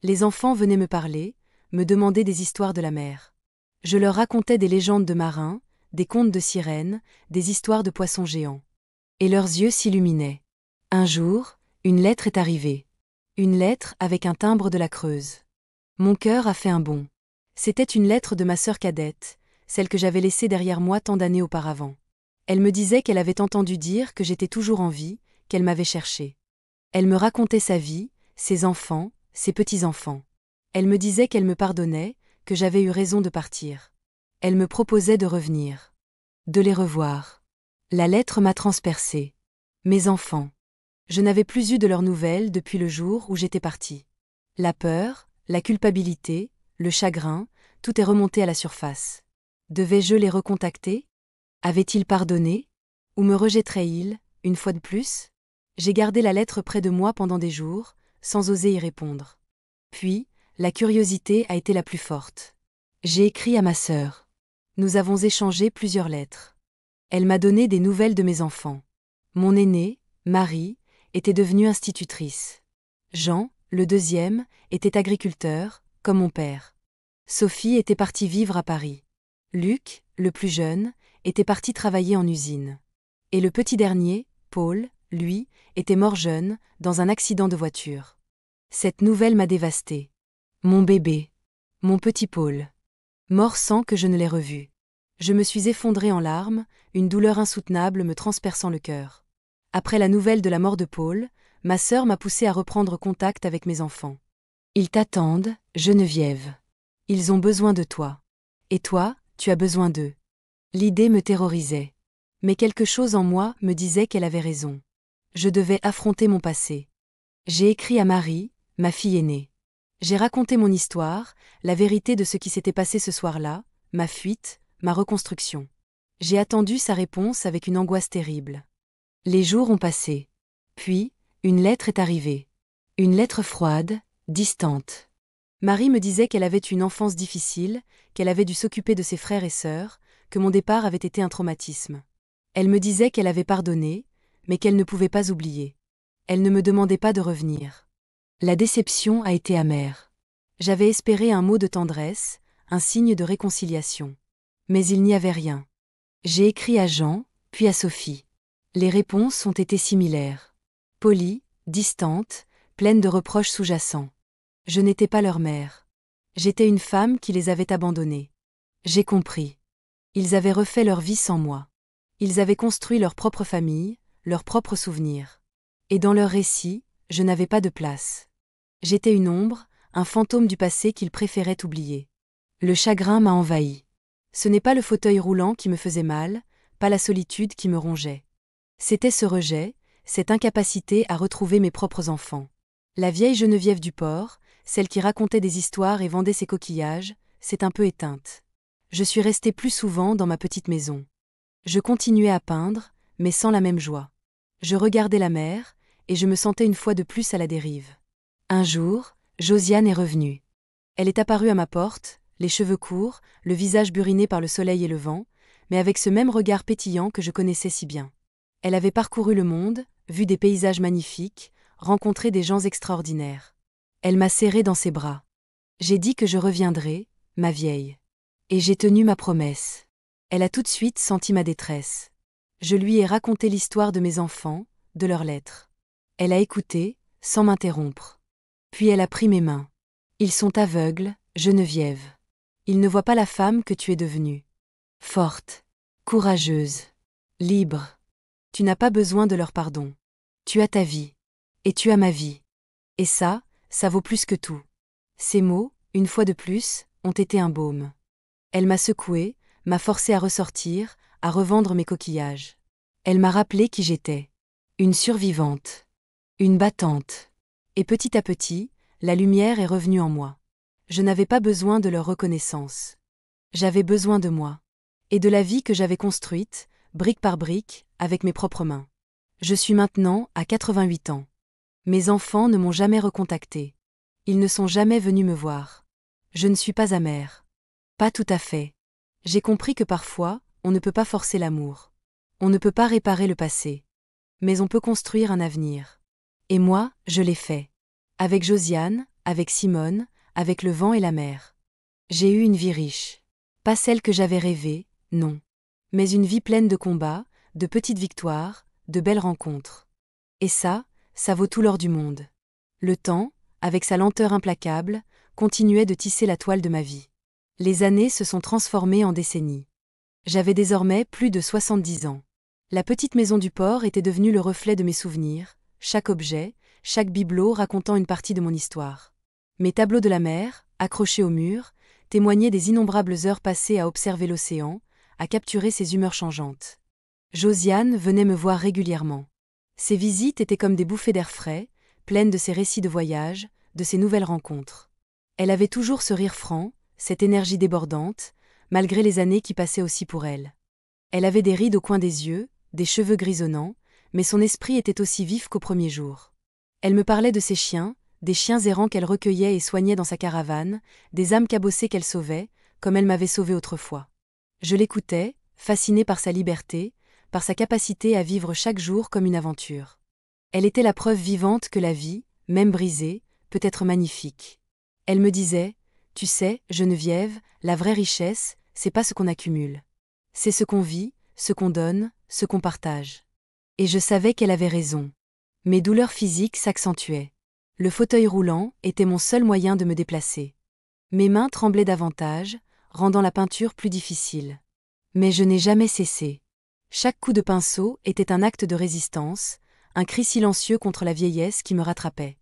Les enfants venaient me parler, me demander des histoires de la mer. Je leur racontais des légendes de marins, des contes de sirènes, des histoires de poissons géants. Et leurs yeux s'illuminaient. Un jour, une lettre est arrivée. Une lettre avec un timbre de la Creuse. Mon cœur a fait un bond. C'était une lettre de ma sœur cadette, celle que j'avais laissée derrière moi tant d'années auparavant. Elle me disait qu'elle avait entendu dire que j'étais toujours en vie, qu'elle m'avait cherchée. Elle me racontait sa vie, ses enfants, ses petits-enfants. Elle me disait qu'elle me pardonnait, que j'avais eu raison de partir. Elle me proposait de revenir. De les revoir. La lettre m'a transpercée. Mes enfants. Je n'avais plus eu de leurs nouvelles depuis le jour où j'étais partie. La peur, la culpabilité, le chagrin, tout est remonté à la surface. Devais-je les recontacter ? Avaient-ils pardonné ? Ou me rejetteraient-ils, une fois de plus ? J'ai gardé la lettre près de moi pendant des jours, sans oser y répondre. Puis, la curiosité a été la plus forte. J'ai écrit à ma sœur. Nous avons échangé plusieurs lettres. Elle m'a donné des nouvelles de mes enfants. Mon aînée, Marie, était devenue institutrice. Jean, le deuxième, était agriculteur, comme mon père. Sophie était partie vivre à Paris. Luc, le plus jeune, était parti travailler en usine. Et le petit dernier, Paul, lui, était mort jeune, dans un accident de voiture. Cette nouvelle m'a dévastée. Mon bébé. Mon petit Paul. Mort sans que je ne l'ai revu. Je me suis effondrée en larmes, une douleur insoutenable me transperçant le cœur. Après la nouvelle de la mort de Paul, ma sœur m'a poussée à reprendre contact avec mes enfants. Ils t'attendent, Geneviève. Ils ont besoin de toi. Et toi, tu as besoin d'eux. L'idée me terrorisait. Mais quelque chose en moi me disait qu'elle avait raison. Je devais affronter mon passé. J'ai écrit à Marie, ma fille aînée. J'ai raconté mon histoire, la vérité de ce qui s'était passé ce soir-là, ma fuite, ma reconstruction. J'ai attendu sa réponse avec une angoisse terrible. Les jours ont passé. Puis, une lettre est arrivée. Une lettre froide, distante. Marie me disait qu'elle avait une enfance difficile, qu'elle avait dû s'occuper de ses frères et sœurs, que mon départ avait été un traumatisme. Elle me disait qu'elle avait pardonné, mais qu'elle ne pouvait pas oublier. Elle ne me demandait pas de revenir. La déception a été amère. J'avais espéré un mot de tendresse, un signe de réconciliation. Mais il n'y avait rien. J'ai écrit à Jean, puis à Sophie. Les réponses ont été similaires. Polies, distantes, pleines de reproches sous-jacents. Je n'étais pas leur mère. J'étais une femme qui les avait abandonnés. J'ai compris. Ils avaient refait leur vie sans moi. Ils avaient construit leur propre famille, leurs propres souvenirs. Et dans leurs récits, je n'avais pas de place. J'étais une ombre, un fantôme du passé qu'ils préféraient oublier. Le chagrin m'a envahi. Ce n'est pas le fauteuil roulant qui me faisait mal, pas la solitude qui me rongeait. C'était ce rejet, cette incapacité à retrouver mes propres enfants. La vieille Geneviève du port, celle qui racontait des histoires et vendait ses coquillages, s'est un peu éteinte. Je suis restée plus souvent dans ma petite maison. Je continuais à peindre, mais sans la même joie. Je regardais la mer, et je me sentais une fois de plus à la dérive. Un jour, Josiane est revenue. Elle est apparue à ma porte, les cheveux courts, le visage buriné par le soleil et le vent, mais avec ce même regard pétillant que je connaissais si bien. Elle avait parcouru le monde, vu des paysages magnifiques, rencontré des gens extraordinaires. Elle m'a serré dans ses bras. J'ai dit que je reviendrais, ma vieille. Et j'ai tenu ma promesse. Elle a tout de suite senti ma détresse. Je lui ai raconté l'histoire de mes enfants, de leurs lettres. Elle a écouté, sans m'interrompre. Puis elle a pris mes mains. Ils sont aveugles, Geneviève. Ils ne voient pas la femme que tu es devenue. Forte, courageuse, libre. Tu n'as pas besoin de leur pardon. Tu as ta vie. Et tu as ma vie. Et ça vaut plus que tout. Ces mots, une fois de plus, ont été un baume. Elle m'a secoué, m'a forcé à ressortir, à revendre mes coquillages. Elle m'a rappelé qui j'étais. Une survivante. Une battante. Et petit à petit, la lumière est revenue en moi. Je n'avais pas besoin de leur reconnaissance. J'avais besoin de moi. Et de la vie que j'avais construite, brique par brique, avec mes propres mains. Je suis maintenant à 88 ans. Mes enfants ne m'ont jamais recontacté. Ils ne sont jamais venus me voir. Je ne suis pas amère. Pas tout à fait. J'ai compris que parfois, on ne peut pas forcer l'amour. On ne peut pas réparer le passé. Mais on peut construire un avenir. Et moi, je l'ai fait. Avec Josiane, avec Simone, avec le vent et la mer. J'ai eu une vie riche. Pas celle que j'avais rêvée, non. Mais une vie pleine de combats, de petites victoires, de belles rencontres. Et ça vaut tout l'or du monde. Le temps, avec sa lenteur implacable, continuait de tisser la toile de ma vie. Les années se sont transformées en décennies. J'avais désormais plus de 70 ans. La petite maison du port était devenue le reflet de mes souvenirs, chaque objet, chaque bibelot racontant une partie de mon histoire. Mes tableaux de la mer, accrochés au mur, témoignaient des innombrables heures passées à observer l'océan, à capturer ses humeurs changeantes. Josiane venait me voir régulièrement. Ses visites étaient comme des bouffées d'air frais, pleines de ses récits de voyage, de ses nouvelles rencontres. Elle avait toujours ce rire franc, cette énergie débordante, malgré les années qui passaient aussi pour elle. Elle avait des rides au coin des yeux, des cheveux grisonnants, mais son esprit était aussi vif qu'au premier jour. Elle me parlait de ses chiens, des chiens errants qu'elle recueillait et soignait dans sa caravane, des âmes cabossées qu'elle sauvait, comme elle m'avait sauvée autrefois. Je l'écoutais, fasciné par sa liberté, par sa capacité à vivre chaque jour comme une aventure. Elle était la preuve vivante que la vie, même brisée, peut être magnifique. Elle me disait, « Tu sais, Geneviève, la vraie richesse, c'est pas ce qu'on accumule. C'est ce qu'on vit, ce qu'on donne, ce qu'on partage. » Et je savais qu'elle avait raison. Mes douleurs physiques s'accentuaient. Le fauteuil roulant était mon seul moyen de me déplacer. Mes mains tremblaient davantage, rendant la peinture plus difficile. Mais je n'ai jamais cessé. Chaque coup de pinceau était un acte de résistance, un cri silencieux contre la vieillesse qui me rattrapait.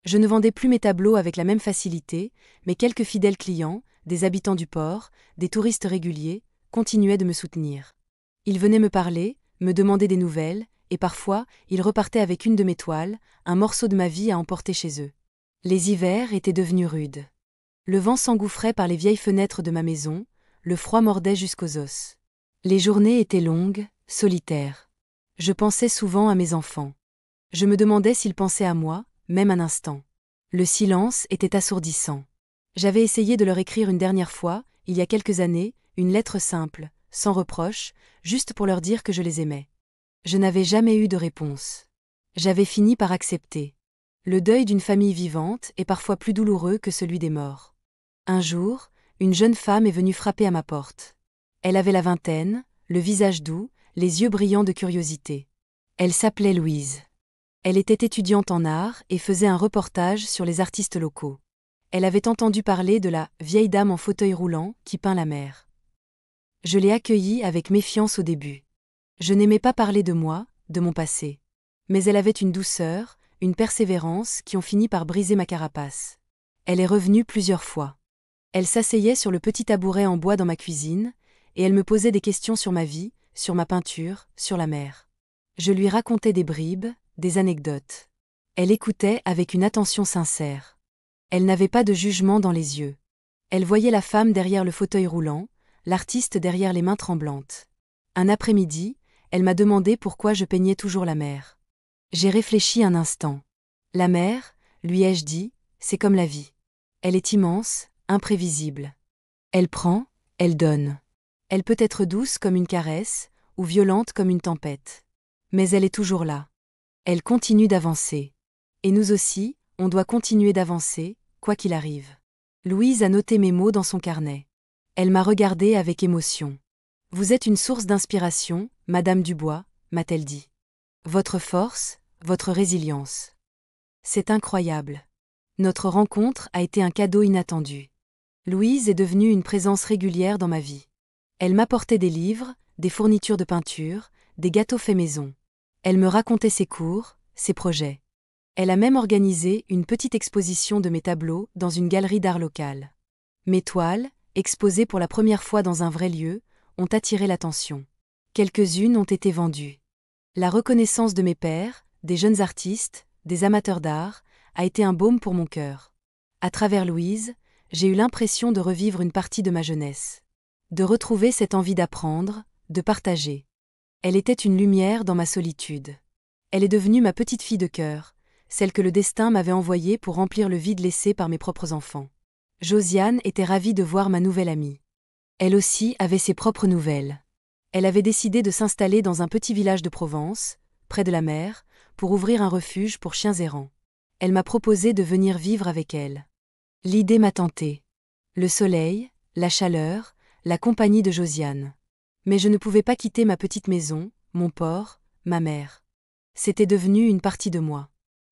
Je ne vendais plus mes tableaux avec la même facilité, mais quelques fidèles clients, des habitants du port, des touristes réguliers, continuaient de me soutenir. Ils venaient me parler, me demander des nouvelles, et parfois, ils repartaient avec une de mes toiles, un morceau de ma vie à emporter chez eux. Les hivers étaient devenus rudes. Le vent s'engouffrait par les vieilles fenêtres de ma maison, le froid mordait jusqu'aux os. Les journées étaient longues, solitaires. Je pensais souvent à mes enfants. Je me demandais s'ils pensaient à moi, même un instant. Le silence était assourdissant. J'avais essayé de leur écrire une dernière fois, il y a quelques années, une lettre simple, sans reproche, juste pour leur dire que je les aimais. Je n'avais jamais eu de réponse. J'avais fini par accepter. Le deuil d'une famille vivante est parfois plus douloureux que celui des morts. Un jour, une jeune femme est venue frapper à ma porte. Elle avait la vingtaine, le visage doux, les yeux brillants de curiosité. Elle s'appelait Louise. Elle était étudiante en art et faisait un reportage sur les artistes locaux. Elle avait entendu parler de la vieille dame en fauteuil roulant qui peint la mer. Je l'ai accueillie avec méfiance au début. Je n'aimais pas parler de moi, de mon passé. Mais elle avait une douceur, une persévérance qui ont fini par briser ma carapace. Elle est revenue plusieurs fois. Elle s'asseyait sur le petit tabouret en bois dans ma cuisine, et elle me posait des questions sur ma vie, sur ma peinture, sur la mer. Je lui racontais des bribes, des anecdotes. Elle écoutait avec une attention sincère. Elle n'avait pas de jugement dans les yeux. Elle voyait la femme derrière le fauteuil roulant, l'artiste derrière les mains tremblantes. Un après-midi, elle m'a demandé pourquoi je peignais toujours la mer. J'ai réfléchi un instant. La mer, lui ai-je dit, c'est comme la vie. Elle est immense, imprévisible. Elle prend, elle donne. Elle peut être douce comme une caresse, ou violente comme une tempête. Mais elle est toujours là. Elle continue d'avancer. Et nous aussi, on doit continuer d'avancer, quoi qu'il arrive. Louise a noté mes mots dans son carnet. Elle m'a regardée avec émotion. Vous êtes une source d'inspiration, Madame Dubois, m'a-t-elle dit. Votre force, votre résilience. C'est incroyable. Notre rencontre a été un cadeau inattendu. Louise est devenue une présence régulière dans ma vie. Elle m'apportait des livres, des fournitures de peinture, des gâteaux faits maison. Elle me racontait ses cours, ses projets. Elle a même organisé une petite exposition de mes tableaux dans une galerie d'art locale. Mes toiles, exposées pour la première fois dans un vrai lieu, ont attiré l'attention. Quelques-unes ont été vendues. La reconnaissance de mes pairs, des jeunes artistes, des amateurs d'art, a été un baume pour mon cœur. À travers Louise, j'ai eu l'impression de revivre une partie de ma jeunesse. De retrouver cette envie d'apprendre, de partager. Elle était une lumière dans ma solitude. Elle est devenue ma petite fille de cœur, celle que le destin m'avait envoyée pour remplir le vide laissé par mes propres enfants. Josiane était ravie de voir ma nouvelle amie. Elle aussi avait ses propres nouvelles. Elle avait décidé de s'installer dans un petit village de Provence, près de la mer, pour ouvrir un refuge pour chiens errants. Elle m'a proposé de venir vivre avec elle. L'idée m'a tentée. Le soleil, la chaleur, la compagnie de Josiane. Mais je ne pouvais pas quitter ma petite maison, mon port, ma mère. C'était devenu une partie de moi.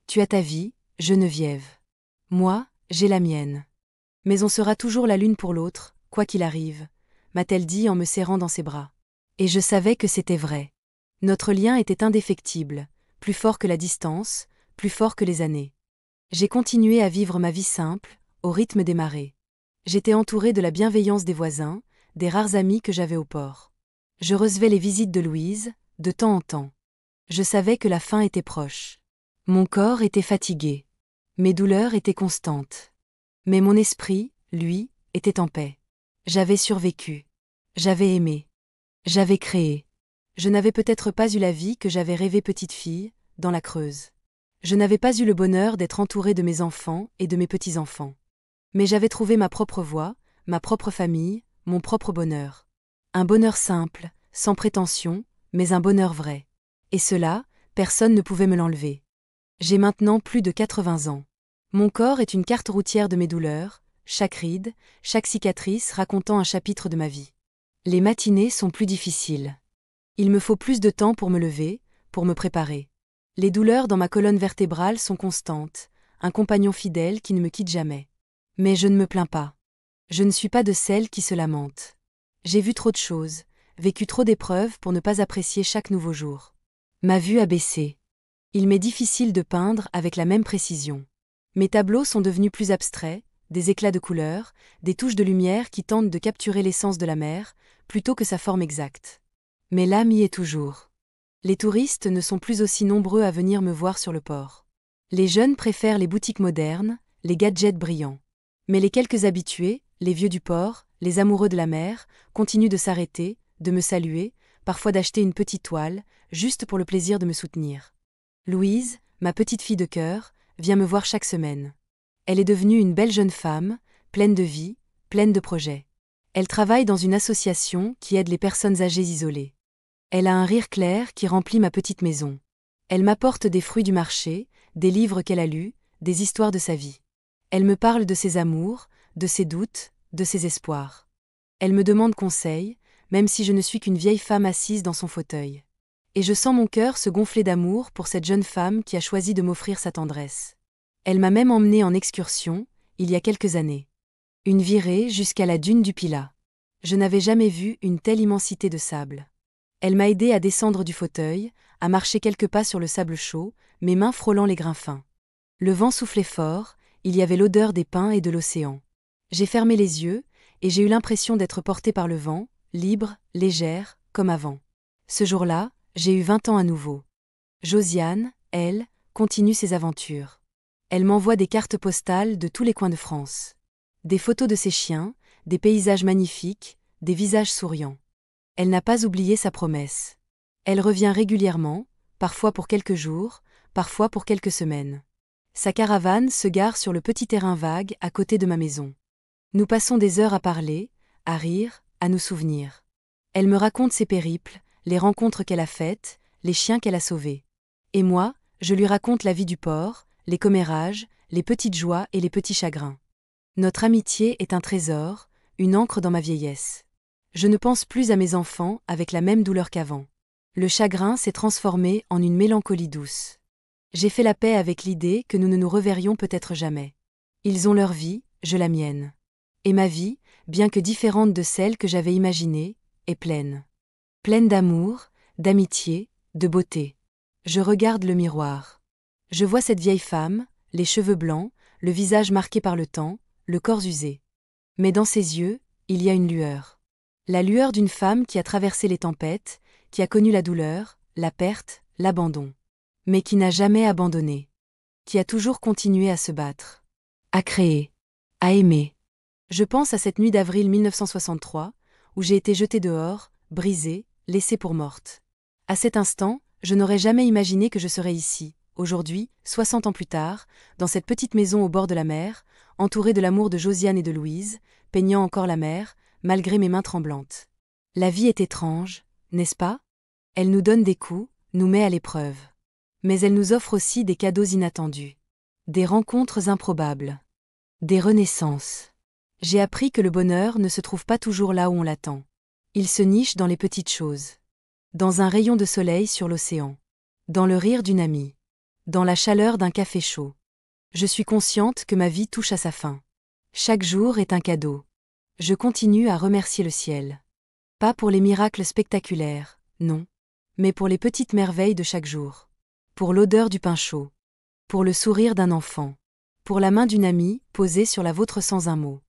Tu as ta vie, Geneviève. Moi, j'ai la mienne. Mais on sera toujours la l'une pour l'autre, quoi qu'il arrive, m'a-t-elle dit en me serrant dans ses bras. Et je savais que c'était vrai. Notre lien était indéfectible, plus fort que la distance, plus fort que les années. J'ai continué à vivre ma vie simple, au rythme des marées. J'étais entourée de la bienveillance des voisins, des rares amis que j'avais au port. Je recevais les visites de Louise, de temps en temps. Je savais que la fin était proche. Mon corps était fatigué. Mes douleurs étaient constantes. Mais mon esprit, lui, était en paix. J'avais survécu. J'avais aimé. J'avais créé. Je n'avais peut-être pas eu la vie que j'avais rêvée petite fille, dans la Creuse. Je n'avais pas eu le bonheur d'être entourée de mes enfants et de mes petits-enfants. Mais j'avais trouvé ma propre voie, ma propre famille, mon propre bonheur. Un bonheur simple, sans prétention, mais un bonheur vrai. Et cela, personne ne pouvait me l'enlever. J'ai maintenant plus de 80 ans. Mon corps est une carte routière de mes douleurs, chaque ride, chaque cicatrice racontant un chapitre de ma vie. Les matinées sont plus difficiles. Il me faut plus de temps pour me lever, pour me préparer. Les douleurs dans ma colonne vertébrale sont constantes, un compagnon fidèle qui ne me quitte jamais. Mais je ne me plains pas. Je ne suis pas de celles qui se lamentent. J'ai vu trop de choses, vécu trop d'épreuves pour ne pas apprécier chaque nouveau jour. Ma vue a baissé. Il m'est difficile de peindre avec la même précision. Mes tableaux sont devenus plus abstraits, des éclats de couleurs, des touches de lumière qui tentent de capturer l'essence de la mer, plutôt que sa forme exacte. Mais l'âme y est toujours. Les touristes ne sont plus aussi nombreux à venir me voir sur le port. Les jeunes préfèrent les boutiques modernes, les gadgets brillants. Mais les quelques habitués, les vieux du port, les amoureux de la mer, continuent de s'arrêter, de me saluer, parfois d'acheter une petite toile, juste pour le plaisir de me soutenir. Louise, ma petite fille de cœur, vient me voir chaque semaine. Elle est devenue une belle jeune femme, pleine de vie, pleine de projets. Elle travaille dans une association qui aide les personnes âgées isolées. Elle a un rire clair qui remplit ma petite maison. Elle m'apporte des fruits du marché, des livres qu'elle a lus, des histoires de sa vie. Elle me parle de ses amours, de ses doutes, de ses espoirs. Elle me demande conseil, même si je ne suis qu'une vieille femme assise dans son fauteuil. Et je sens mon cœur se gonfler d'amour pour cette jeune femme qui a choisi de m'offrir sa tendresse. Elle m'a même emmenée en excursion, il y a quelques années. Une virée jusqu'à la dune du Pilat. Je n'avais jamais vu une telle immensité de sable. Elle m'a aidé à descendre du fauteuil, à marcher quelques pas sur le sable chaud, mes mains frôlant les grains fins. Le vent soufflait fort, il y avait l'odeur des pins et de l'océan. J'ai fermé les yeux, et j'ai eu l'impression d'être portée par le vent, libre, légère, comme avant. Ce jour-là, j'ai eu 20 ans à nouveau. Josiane, elle, continue ses aventures. Elle m'envoie des cartes postales de tous les coins de France. Des photos de ses chiens, des paysages magnifiques, des visages souriants. Elle n'a pas oublié sa promesse. Elle revient régulièrement, parfois pour quelques jours, parfois pour quelques semaines. Sa caravane se gare sur le petit terrain vague à côté de ma maison. Nous passons des heures à parler, à rire, à nous souvenir. Elle me raconte ses périples, les rencontres qu'elle a faites, les chiens qu'elle a sauvés. Et moi, je lui raconte la vie du port, les commérages, les petites joies et les petits chagrins. Notre amitié est un trésor, une encre dans ma vieillesse. Je ne pense plus à mes enfants avec la même douleur qu'avant. Le chagrin s'est transformé en une mélancolie douce. J'ai fait la paix avec l'idée que nous ne nous reverrions peut-être jamais. Ils ont leur vie, je la mienne. Et ma vie, bien que différente de celle que j'avais imaginée, est pleine. Pleine d'amour, d'amitié, de beauté. Je regarde le miroir. Je vois cette vieille femme, les cheveux blancs, le visage marqué par le temps, le corps usé. Mais dans ses yeux, il y a une lueur. La lueur d'une femme qui a traversé les tempêtes, qui a connu la douleur, la perte, l'abandon. Mais qui n'a jamais abandonné. Qui a toujours continué à se battre. À créer. À aimer. Je pense à cette nuit d'avril 1963, où j'ai été jetée dehors, brisée, laissée pour morte. À cet instant, je n'aurais jamais imaginé que je serais ici, aujourd'hui, 60 ans plus tard, dans cette petite maison au bord de la mer, entourée de l'amour de Josiane et de Louise, peignant encore la mer, malgré mes mains tremblantes. La vie est étrange, n'est-ce pas? Elle nous donne des coups, nous met à l'épreuve. Mais elle nous offre aussi des cadeaux inattendus. Des rencontres improbables. Des renaissances. J'ai appris que le bonheur ne se trouve pas toujours là où on l'attend. Il se niche dans les petites choses. Dans un rayon de soleil sur l'océan. Dans le rire d'une amie. Dans la chaleur d'un café chaud. Je suis consciente que ma vie touche à sa fin. Chaque jour est un cadeau. Je continue à remercier le ciel. Pas pour les miracles spectaculaires, non. Mais pour les petites merveilles de chaque jour. Pour l'odeur du pain chaud. Pour le sourire d'un enfant. Pour la main d'une amie, posée sur la vôtre sans un mot.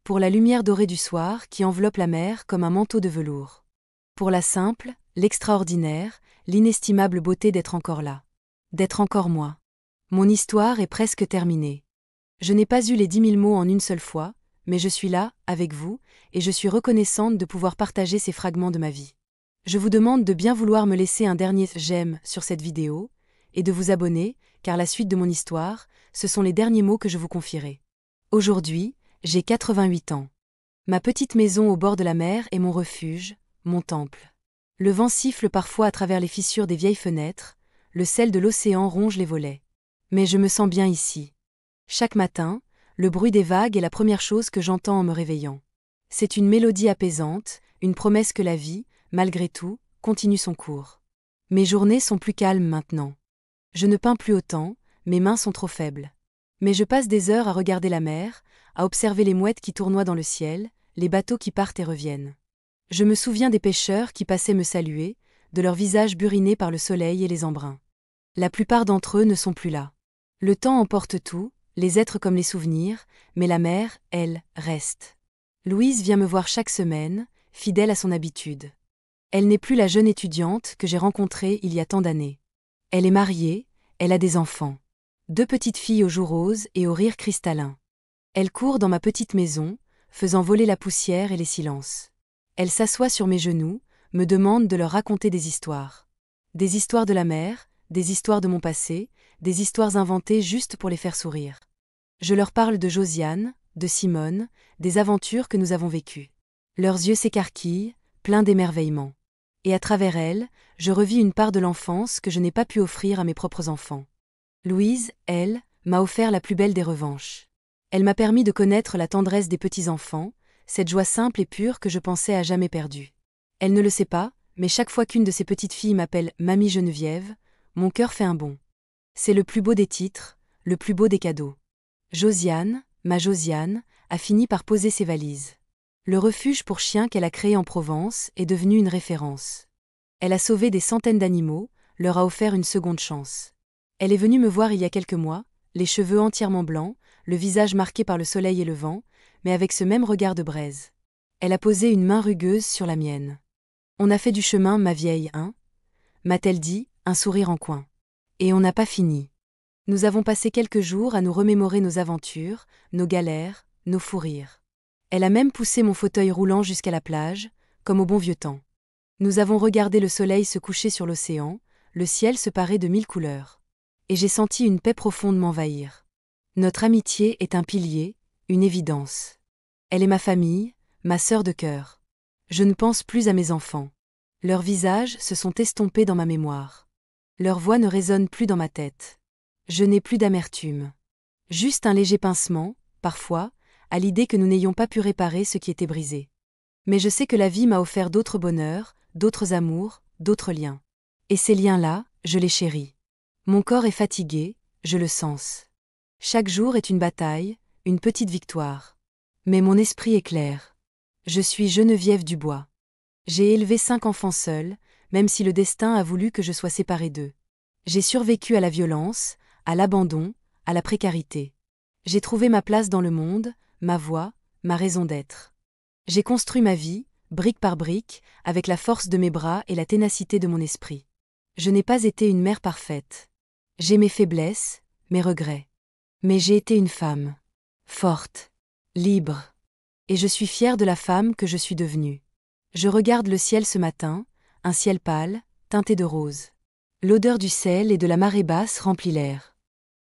Pour la lumière dorée du soir qui enveloppe la mer comme un manteau de velours. Pour la simple, l'extraordinaire, l'inestimable beauté d'être encore là. D'être encore moi. Mon histoire est presque terminée. Je n'ai pas eu les 10 000 mots en une seule fois, mais je suis là, avec vous, et je suis reconnaissante de pouvoir partager ces fragments de ma vie. Je vous demande de bien vouloir me laisser un dernier j'aime sur cette vidéo, et de vous abonner, car la suite de mon histoire, ce sont les derniers mots que je vous confierai. Aujourd'hui, j'ai 88 ans. Ma petite maison au bord de la mer est mon refuge, mon temple. Le vent siffle parfois à travers les fissures des vieilles fenêtres, le sel de l'océan ronge les volets. Mais je me sens bien ici. Chaque matin, le bruit des vagues est la première chose que j'entends en me réveillant. C'est une mélodie apaisante, une promesse que la vie, malgré tout, continue son cours. Mes journées sont plus calmes maintenant. Je ne peins plus autant, mes mains sont trop faibles. Mais je passe des heures à regarder la mer, à observer les mouettes qui tournoient dans le ciel, les bateaux qui partent et reviennent. Je me souviens des pêcheurs qui passaient me saluer, de leurs visages burinés par le soleil et les embruns. La plupart d'entre eux ne sont plus là. Le temps emporte tout, les êtres comme les souvenirs, mais la mer, elle, reste. Louise vient me voir chaque semaine, fidèle à son habitude. Elle n'est plus la jeune étudiante que j'ai rencontrée il y a tant d'années. Elle est mariée, elle a des enfants. 2 petites filles aux joues roses et au rire cristallin. Elle court dans ma petite maison, faisant voler la poussière et les silences. Elle s'assoit sur mes genoux, me demande de leur raconter des histoires. Des histoires de la mer, des histoires de mon passé, des histoires inventées juste pour les faire sourire. Je leur parle de Josiane, de Simone, des aventures que nous avons vécues. Leurs yeux s'écarquillent, pleins d'émerveillement. Et à travers elles, je revis une part de l'enfance que je n'ai pas pu offrir à mes propres enfants. Louise, elle, m'a offert la plus belle des revanches. Elle m'a permis de connaître la tendresse des petits-enfants, cette joie simple et pure que je pensais à jamais perdue. Elle ne le sait pas, mais chaque fois qu'une de ces petites filles m'appelle « Mamie Geneviève », mon cœur fait un bond. C'est le plus beau des titres, le plus beau des cadeaux. Josiane, ma Josiane, a fini par poser ses valises. Le refuge pour chiens qu'elle a créé en Provence est devenu une référence. Elle a sauvé des centaines d'animaux, leur a offert une seconde chance. Elle est venue me voir il y a quelques mois, les cheveux entièrement blancs, le visage marqué par le soleil et le vent, mais avec ce même regard de braise. Elle a posé une main rugueuse sur la mienne. On a fait du chemin, ma vieille, hein? M'a-t-elle dit, un sourire en coin. Et on n'a pas fini. Nous avons passé quelques jours à nous remémorer nos aventures, nos galères, nos fous rires. Elle a même poussé mon fauteuil roulant jusqu'à la plage, comme au bon vieux temps. Nous avons regardé le soleil se coucher sur l'océan, le ciel se parer de 1000 couleurs. Et j'ai senti une paix profonde m'envahir. Notre amitié est un pilier, une évidence. Elle est ma famille, ma sœur de cœur. Je ne pense plus à mes enfants. Leurs visages se sont estompés dans ma mémoire. Leur voix ne résonne plus dans ma tête. Je n'ai plus d'amertume. Juste un léger pincement, parfois, à l'idée que nous n'ayons pas pu réparer ce qui était brisé. Mais je sais que la vie m'a offert d'autres bonheurs, d'autres amours, d'autres liens. Et ces liens-là, je les chéris. Mon corps est fatigué, je le sens. Chaque jour est une bataille, une petite victoire. Mais mon esprit est clair. Je suis Geneviève Dubois. J'ai élevé 5 enfants seuls, même si le destin a voulu que je sois séparée d'eux. J'ai survécu à la violence, à l'abandon, à la précarité. J'ai trouvé ma place dans le monde, ma voix, ma raison d'être. J'ai construit ma vie, brique par brique, avec la force de mes bras et la ténacité de mon esprit. Je n'ai pas été une mère parfaite. J'ai mes faiblesses, mes regrets. Mais j'ai été une femme. Forte. Libre. Et je suis fière de la femme que je suis devenue. Je regarde le ciel ce matin, un ciel pâle, teinté de rose. L'odeur du sel et de la marée basse remplit l'air.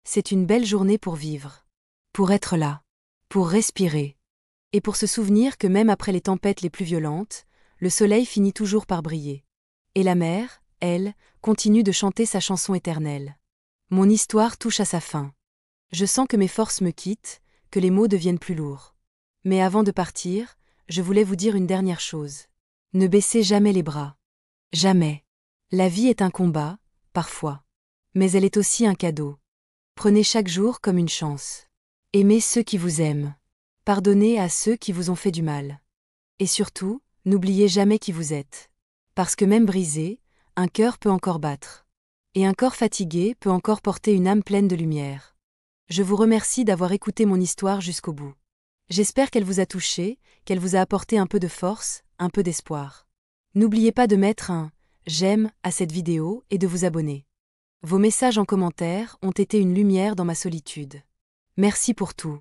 C'est une belle journée pour vivre. Pour être là. Pour respirer. Et pour se souvenir que même après les tempêtes les plus violentes, le soleil finit toujours par briller. Et la mer, elle, continue de chanter sa chanson éternelle. Mon histoire touche à sa fin. Je sens que mes forces me quittent, que les mots deviennent plus lourds. Mais avant de partir, je voulais vous dire une dernière chose. Ne baissez jamais les bras. Jamais. La vie est un combat, parfois. Mais elle est aussi un cadeau. Prenez chaque jour comme une chance. Aimez ceux qui vous aiment. Pardonnez à ceux qui vous ont fait du mal. Et surtout, n'oubliez jamais qui vous êtes. Parce que même brisé, un cœur peut encore battre. Et un corps fatigué peut encore porter une âme pleine de lumière. Je vous remercie d'avoir écouté mon histoire jusqu'au bout. J'espère qu'elle vous a touché, qu'elle vous a apporté un peu de force, un peu d'espoir. N'oubliez pas de mettre un « j'aime » à cette vidéo et de vous abonner. Vos messages en commentaire ont été une lumière dans ma solitude. Merci pour tout.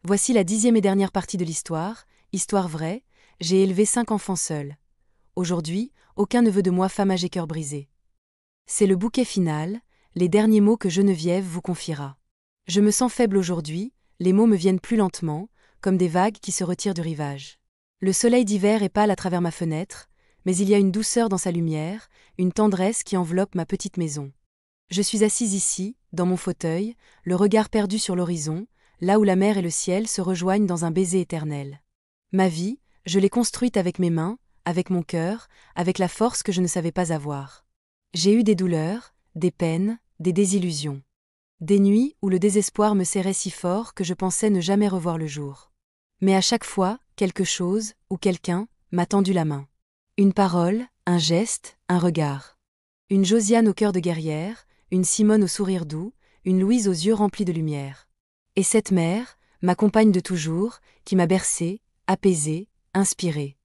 Voici la 10e et dernière partie de l'histoire, histoire vraie, j'ai élevé 5 enfants seuls. Aujourd'hui, aucun ne veut de moi femme âgée cœur brisé. C'est le bouquet final, les derniers mots que Geneviève vous confiera. Je me sens faible aujourd'hui, les mots me viennent plus lentement, comme des vagues qui se retirent du rivage. Le soleil d'hiver est pâle à travers ma fenêtre, mais il y a une douceur dans sa lumière, une tendresse qui enveloppe ma petite maison. Je suis assise ici, dans mon fauteuil, le regard perdu sur l'horizon, là où la mer et le ciel se rejoignent dans un baiser éternel. Ma vie, je l'ai construite avec mes mains, avec mon cœur, avec la force que je ne savais pas avoir. J'ai eu des douleurs, des peines, des désillusions. Des nuits où le désespoir me serrait si fort que je pensais ne jamais revoir le jour. Mais à chaque fois, quelque chose, ou quelqu'un, m'a tendu la main. Une parole, un geste, un regard. Une Josiane au cœur de guerrière, une Simone au sourire doux, une Louise aux yeux remplis de lumière. Et cette mère, ma compagne de toujours, qui m'a bercée, apaisée, inspirée.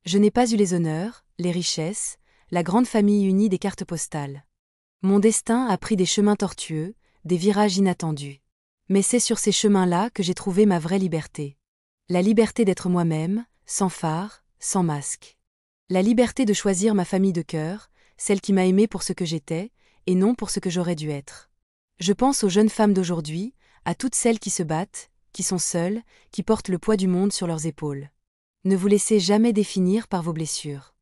Je n'ai pas eu les honneurs, les richesses, la grande famille unie des cartes postales. Mon destin a pris des chemins tortueux, des virages inattendus. Mais c'est sur ces chemins-là que j'ai trouvé ma vraie liberté. La liberté d'être moi-même, sans phare, sans masque. La liberté de choisir ma famille de cœur, celle qui m'a aimée pour ce que j'étais, et non pour ce que j'aurais dû être. Je pense aux jeunes femmes d'aujourd'hui, à toutes celles qui se battent, qui sont seules, qui portent le poids du monde sur leurs épaules. Ne vous laissez jamais définir par vos blessures.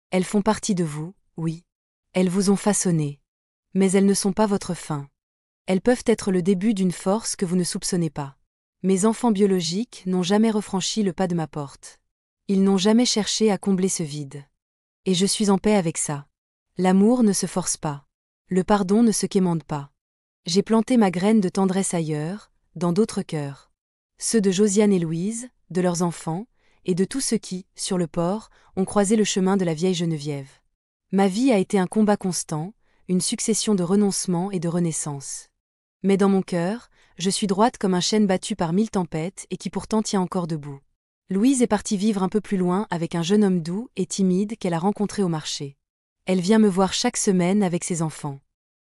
Elles font partie de vous, oui. Elles vous ont façonné. Mais elles ne sont pas votre fin. Elles peuvent être le début d'une force que vous ne soupçonnez pas. Mes enfants biologiques n'ont jamais refranchi le pas de ma porte. Ils n'ont jamais cherché à combler ce vide. Et je suis en paix avec ça. L'amour ne se force pas. Le pardon ne se quémande pas. J'ai planté ma graine de tendresse ailleurs, dans d'autres cœurs. Ceux de Josiane et Louise, de leurs enfants, et de tous ceux qui, sur le port, ont croisé le chemin de la vieille Geneviève. Ma vie a été un combat constant, une succession de renoncements et de renaissances. Mais dans mon cœur, je suis droite comme un chêne battu par 1000 tempêtes et qui pourtant tient encore debout. Louise est partie vivre un peu plus loin avec un jeune homme doux et timide qu'elle a rencontré au marché. Elle vient me voir chaque semaine avec ses enfants.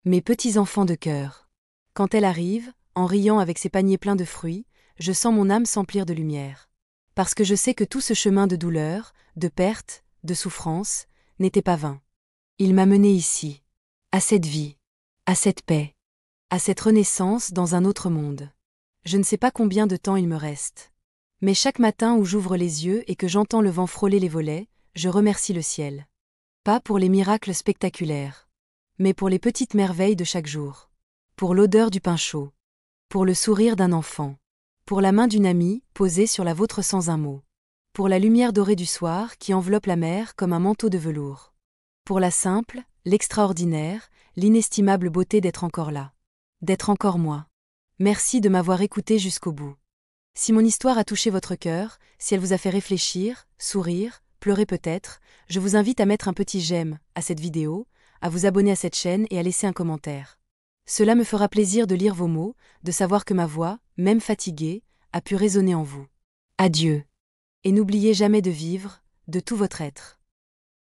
Mes petits-enfants de cœur. Quand elle arrive, en riant avec ses paniers pleins de fruits, je sens mon âme s'emplir de lumière. Parce que je sais que tout ce chemin de douleur, de perte, de souffrance, n'était pas vain. Il m'a mené ici, à cette vie, à cette paix, à cette renaissance dans un autre monde. Je ne sais pas combien de temps il me reste. Mais chaque matin où j'ouvre les yeux et que j'entends le vent frôler les volets, je remercie le ciel. Pas pour les miracles spectaculaires, mais pour les petites merveilles de chaque jour. Pour l'odeur du pain chaud. Pour le sourire d'un enfant. Pour la main d'une amie, posée sur la vôtre sans un mot. Pour la lumière dorée du soir qui enveloppe la mer comme un manteau de velours. Pour la simple, l'extraordinaire, l'inestimable beauté d'être encore là. D'être encore moi. Merci de m'avoir écouté jusqu'au bout. Si mon histoire a touché votre cœur, si elle vous a fait réfléchir, sourire, pleurer peut-être, je vous invite à mettre un petit j'aime à cette vidéo, à vous abonner à cette chaîne et à laisser un commentaire. Cela me fera plaisir de lire vos mots, de savoir que ma voix, même fatiguée, a pu résonner en vous. Adieu. Et n'oubliez jamais de vivre, de tout votre être.